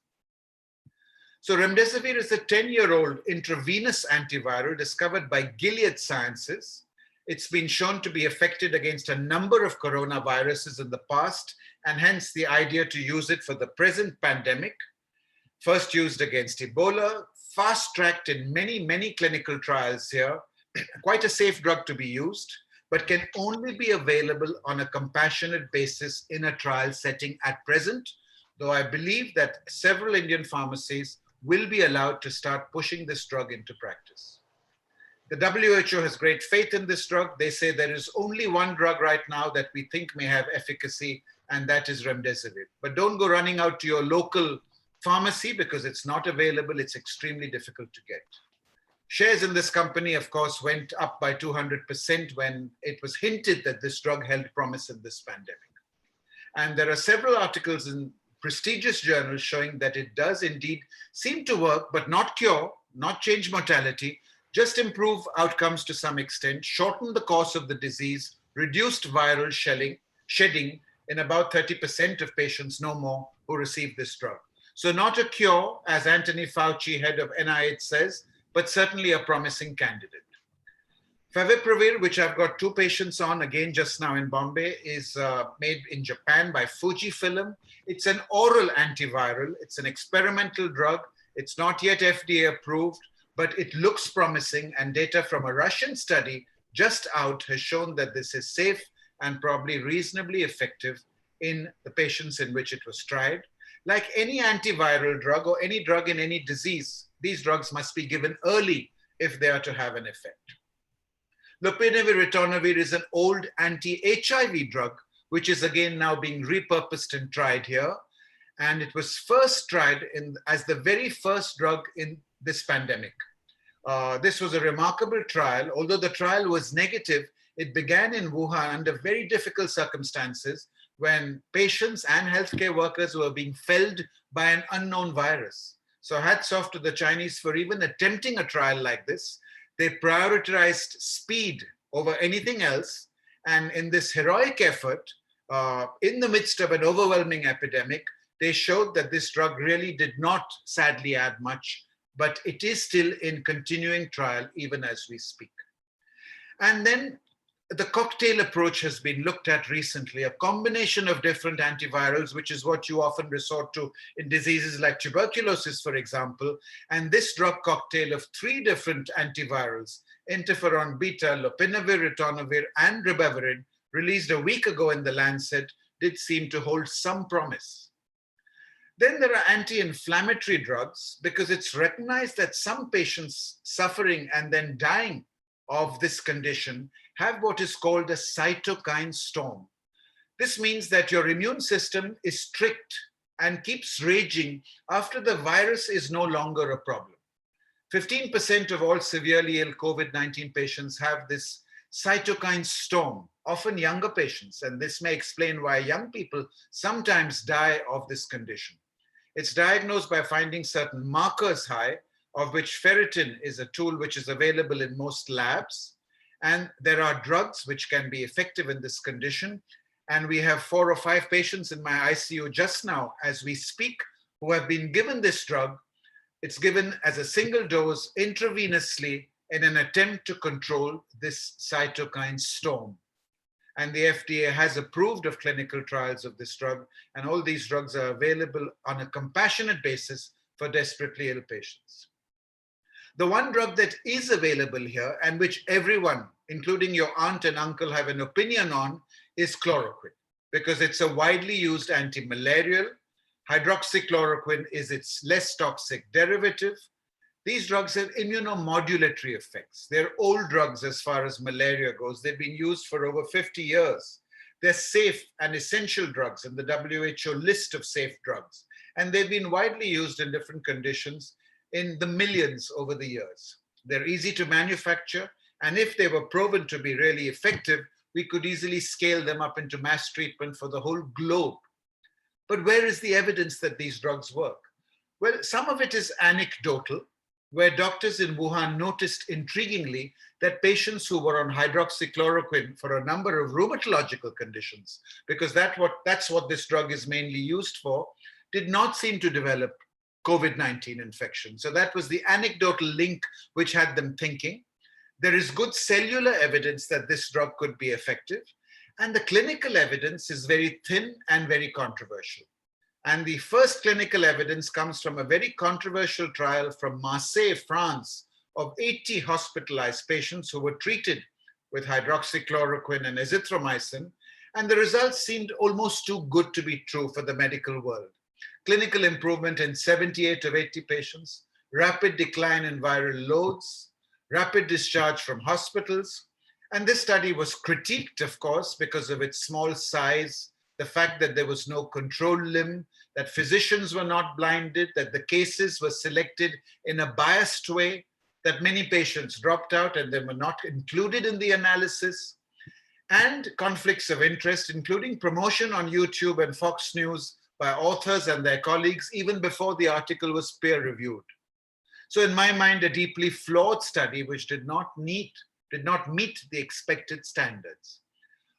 So remdesivir is a 10-year-old intravenous antiviral discovered by Gilead Sciences. It's been shown to be effective against a number of coronaviruses in the past, and hence the idea to use it for the present pandemic. First used against Ebola, fast-tracked in many, many clinical trials here, quite a safe drug to be used, but can only be available on a compassionate basis in a trial setting at present, though I believe that several Indian pharmacies will be allowed to start pushing this drug into practice. The WHO has great faith in this drug. They say there is only one drug right now that we think may have efficacy, and that is remdesivir. But don't go running out to your local pharmacy because it's not available. It's extremely difficult to get. Shares in this company, of course, went up by 200% when it was hinted that this drug held promise in this pandemic. And there are several articles in prestigious journals showing that it does indeed seem to work, but not cure, not change mortality, just improve outcomes to some extent, shorten the course of the disease, reduced viral shedding in about 30% of patients, no more, who receive this drug. So not a cure, as Anthony Fauci, head of NIH, says, but certainly a promising candidate. Favipiravir, which I've got 2 patients on, again just now in Bombay, is made in Japan by Fujifilm. It's an oral antiviral. It's an experimental drug. It's not yet FDA approved, but it looks promising, and data from a Russian study just out has shown that this is safe and probably reasonably effective in the patients in which it was tried. Like any antiviral drug or any drug in any disease, these drugs must be given early if they are to have an effect. Lopinavir ritonavir is an old anti-HIV drug, which is again now being repurposed and tried here. And it was first tried as the very first drug in this pandemic. This was a remarkable trial. Although the trial was negative, it began in Wuhan under very difficult circumstances when patients and healthcare workers were being felled by an unknown virus. So hats off to the Chinese for even attempting a trial like this. They prioritized speed over anything else. And in this heroic effort, in the midst of an overwhelming epidemic, they showed that this drug really did not sadly add much, but it is still in continuing trial even as we speak. And then the cocktail approach has been looked at recently, a combination of different antivirals, which is what you often resort to in diseases like tuberculosis, for example. And this drug cocktail of 3 different antivirals, interferon beta, lopinavir, ritonavir, and ribavirin, released a week ago in the Lancet, did seem to hold some promise. Then there are anti-inflammatory drugs, because it's recognized that some patients suffering and then dying of this condition have what is called a cytokine storm. This means that your immune system is tricked and keeps raging after the virus is no longer a problem. 15% of all severely ill COVID-19 patients have this cytokine storm, often younger patients, and this may explain why young people sometimes die of this condition. It's diagnosed by finding certain markers high, of which ferritin is a tool which is available in most labs. And there are drugs which can be effective in this condition. And we have 4 or 5 patients in my ICU just now, as we speak, who have been given this drug. It's given as a single dose intravenously in an attempt to control this cytokine storm. And the FDA has approved of clinical trials of this drug, and all these drugs are available on a compassionate basis for desperately ill patients. The one drug that is available here, and which everyone, including your aunt and uncle, have an opinion on, is chloroquine, because it's a widely used anti-malarial. Hydroxychloroquine is its less toxic derivative. These drugs have immunomodulatory effects. They're old drugs as far as malaria goes. They've been used for over 50 years. They're safe and essential drugs in the WHO list of safe drugs. And they've been widely used in different conditions in the millions over the years. They're easy to manufacture, and if they were proven to be really effective, we could easily scale them up into mass treatment for the whole globe. But where is the evidence that these drugs work? Well, some of it is anecdotal, where doctors in Wuhan noticed intriguingly that patients who were on hydroxychloroquine for a number of rheumatological conditions, because that's what this drug is mainly used for, did not seem to develop COVID-19 infection. So that was the anecdotal link which had them thinking. There is good cellular evidence that this drug could be effective, and the clinical evidence is very thin and very controversial. And the first clinical evidence comes from a very controversial trial from Marseille, France, of 80 hospitalized patients who were treated with hydroxychloroquine and azithromycin, and the results seemed almost too good to be true for the medical world. Clinical improvement in 78 of 80 patients, rapid decline in viral loads, rapid discharge from hospitals. And this study was critiqued, of course, because of its small size, the fact that there was no control limb, that physicians were not blinded, that the cases were selected in a biased way, that many patients dropped out and they were not included in the analysis, and conflicts of interest, including promotion on YouTube and Fox News by authors and their colleagues, even before the article was peer-reviewed. So in my mind, a deeply flawed study which did not meet the expected standards.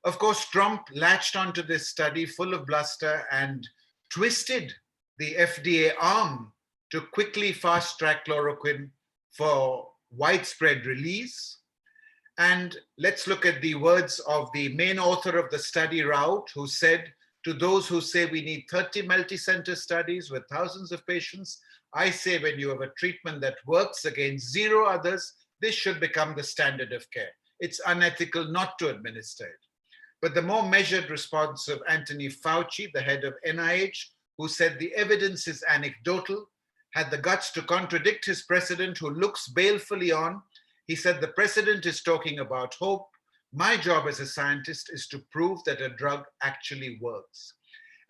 Of course, Trump latched onto this study full of bluster and twisted the FDA arm to quickly fast-track chloroquine for widespread release. And let's look at the words of the main author of the study, Raut, who said, to those who say we need 30 multi-center studies with thousands of patients, I say when you have a treatment that works against 0 others, this should become the standard of care. It's unethical not to administer it. But the more measured response of Anthony Fauci, the head of NIH, who said the evidence is anecdotal, had the guts to contradict his president, who looks balefully on. He said, the president is talking about hope. My job as a scientist is to prove that a drug actually works.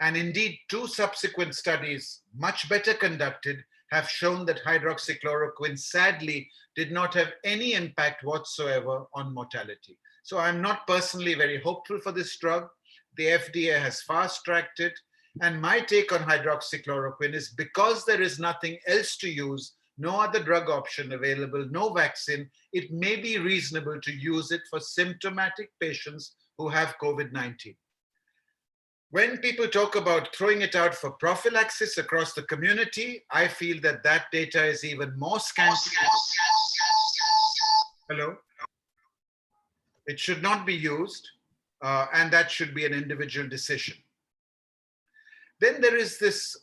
And indeed, 2 subsequent studies, much better conducted, have shown that hydroxychloroquine sadly did not have any impact whatsoever on mortality. So I'm not personally very hopeful for this drug. The FDA has fast-tracked it. And my take on hydroxychloroquine is because there is nothing else to use, no other drug option available, no vaccine, it may be reasonable to use it for symptomatic patients who have COVID-19. When people talk about throwing it out for prophylaxis across the community, I feel that that data is even more scanty. Hello? It should not be used, and that should be an individual decision. Then there is this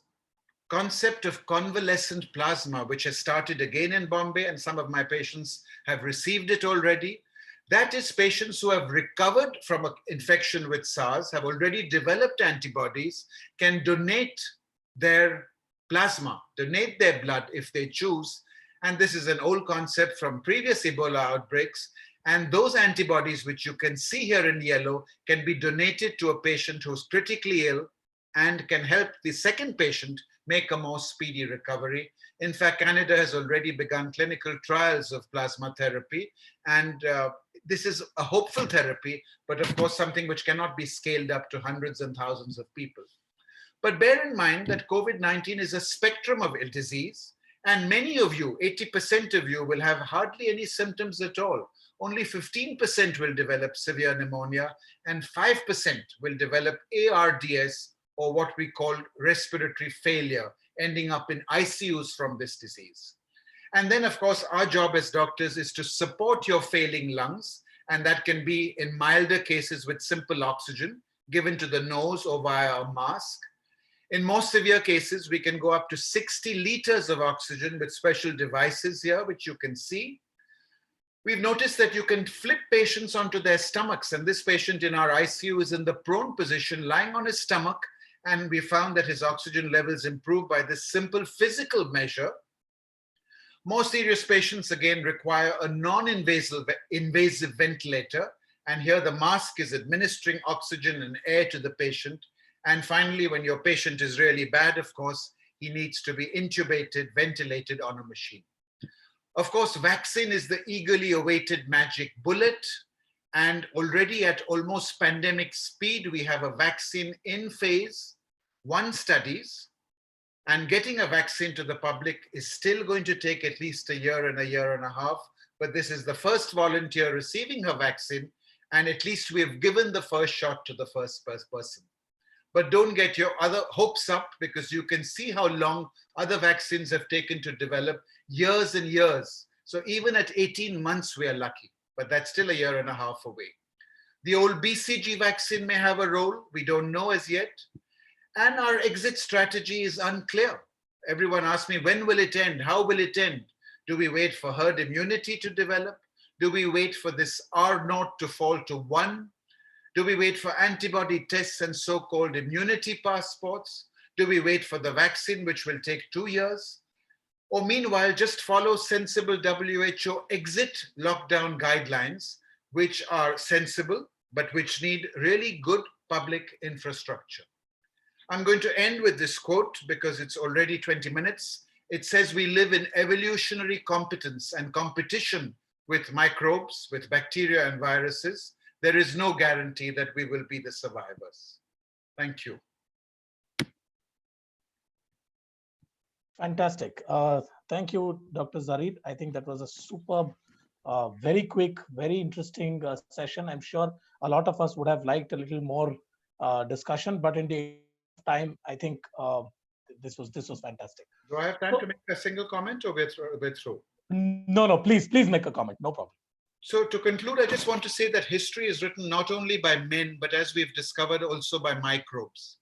concept of convalescent plasma, which has started again in Bombay, and some of my patients have received it already. That is patients who have recovered from an infection with SARS, have already developed antibodies, can donate their plasma, donate their blood if they choose. And this is an old concept from previous Ebola outbreaks. And those antibodies, which you can see here in yellow, can be donated to a patient who's critically ill and can help the second patient make a more speedy recovery. In fact, Canada has already begun clinical trials of plasma therapy, and this is a hopeful therapy, but of course something which cannot be scaled up to hundreds and thousands of people. But bear in mind that COVID-19 is a spectrum of ill disease, and many of you, 80% of you, will have hardly any symptoms at all. Only 15% will develop severe pneumonia, and 5% will develop ARDS, or what we call respiratory failure, ending up in ICUs from this disease. And then, of course, our job as doctors is to support your failing lungs, and that can be in milder cases with simple oxygen given to the nose or via a mask. In more severe cases, we can go up to 60 liters of oxygen with special devices here, which you can see. We've noticed that you can flip patients onto their stomachs, and this patient in our ICU is in the prone position, lying on his stomach, and we found that his oxygen levels improved by this simple physical measure. More serious patients, again, require a non-invasive ventilator, and here the mask is administering oxygen and air to the patient. And finally, when your patient is really bad, of course, he needs to be intubated, ventilated on a machine. Of course, vaccine is the eagerly awaited magic bullet. And already at almost pandemic speed, we have a vaccine in phase 1 studies. And getting a vaccine to the public is still going to take at least a year and a half. But this is the first volunteer receiving her vaccine. And at least we have given the first shot to the first person. But don't get your other hopes up, because you can see how long other vaccines have taken to develop, years and years. So even at 18 months, we are lucky, but that's still a year and a half away. The old BCG vaccine may have a role. We don't know as yet. And our exit strategy is unclear. Everyone asks me, when will it end? How will it end? Do we wait for herd immunity to develop? Do we wait for this R0 to fall to 1? Do we wait for antibody tests and so-called immunity passports? Do we wait for the vaccine, which will take 2 years? Or meanwhile, just follow sensible WHO exit lockdown guidelines, which are sensible, but which need really good public infrastructure. I'm going to end with this quote because it's already 20 minutes. It says, we live in evolutionary competence and competition with microbes, with bacteria and viruses. There is no guarantee that we will be the survivors. Thank you. Fantastic. Thank you, Dr. Zarid. I think that was a superb, very quick, very interesting session. I'm sure a lot of us would have liked a little more discussion, but in the time, I think this was fantastic. Do I have time to make a single comment, or we're through? No, please make a comment. No problem. So to conclude, I just want to say that history is written not only by men, but as we've discovered, also by microbes.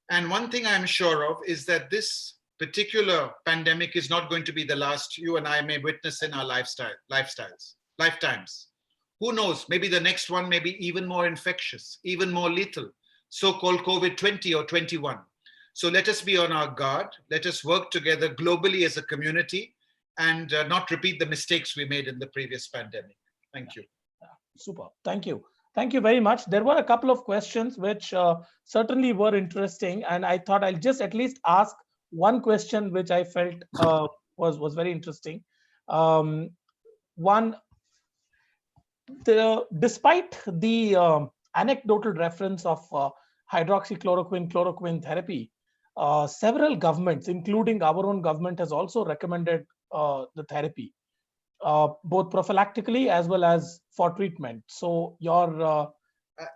And one thing I'm sure of is that this particular pandemic is not going to be the last you and I may witness in our lifetimes. Who knows, maybe the next one may be even more infectious, even more lethal, so-called COVID-20 or 21. So let us be on our guard. Let us work together globally as a community and not repeat the mistakes we made in the previous pandemic. Thank you. Super. Thank you. Thank you very much. There were a couple of questions which certainly were interesting, and I thought I'll just at least ask one question which I felt was very interesting. One, despite the anecdotal reference of hydroxychloroquine therapy, several governments, including our own government, has also recommended the therapy, both prophylactically as well as for treatment. So your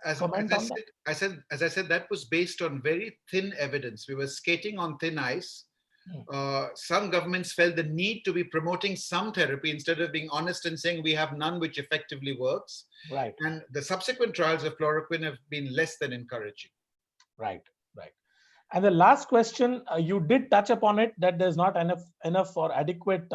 As I said, that was based on very thin evidence. We were skating on thin ice. Some governments felt the need to be promoting some therapy instead of being honest and saying we have none which effectively works. Right. And the subsequent trials of chloroquine have been less than encouraging. Right. And the last question, you did touch upon it, that there's not enough or adequate,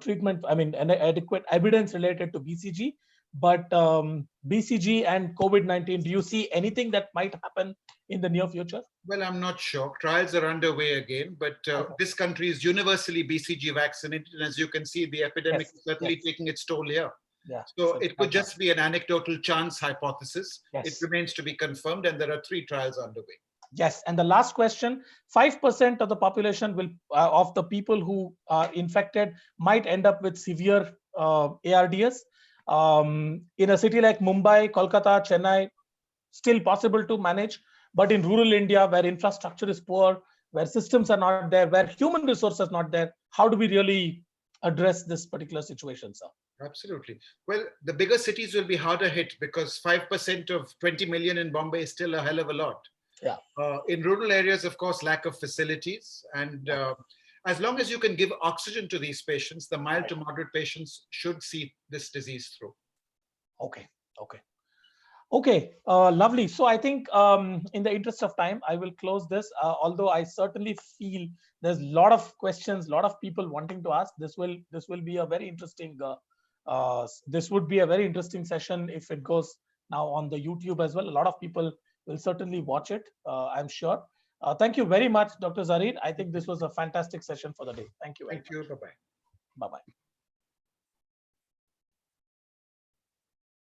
treatment. I mean, adequate evidence related to BCG. But BCG and COVID-19, do you see anything that might happen in the near future? Well, I'm not sure. Trials are underway again, but this country is universally BCG vaccinated. And as you can see, the epidemic is certainly taking its toll here. Yeah. So it could just be an anecdotal chance hypothesis. Yes. It remains to be confirmed, and there are 3 trials underway. Yes, and the last question: 5% of the population will, of the people who are infected, might end up with severe ARDS. In a city like Mumbai, Kolkata, Chennai, still possible to manage. But in rural India, where infrastructure is poor, where systems are not there, where human resources are not there, how do we really address this particular situation, sir? Absolutely. Well, the bigger cities will be harder hit because 5% of 20 million in Bombay is still a hell of a lot. Yeah. In rural areas, of course, lack of facilities. And as long as you can give oxygen to these patients, the mild to moderate patients should see this disease through. Okay, lovely. So I think in the interest of time, I will close this. Although I certainly feel there's a lot of questions, a lot of people wanting to ask. This will be a very interesting. This would be a very interesting session if it goes now on the YouTube as well. A lot of people will certainly watch it, I'm sure. Thank you very much, Dr. Zarir. I think this was a fantastic session for the day. Thank you. Thank you. Bye-bye. Bye-bye.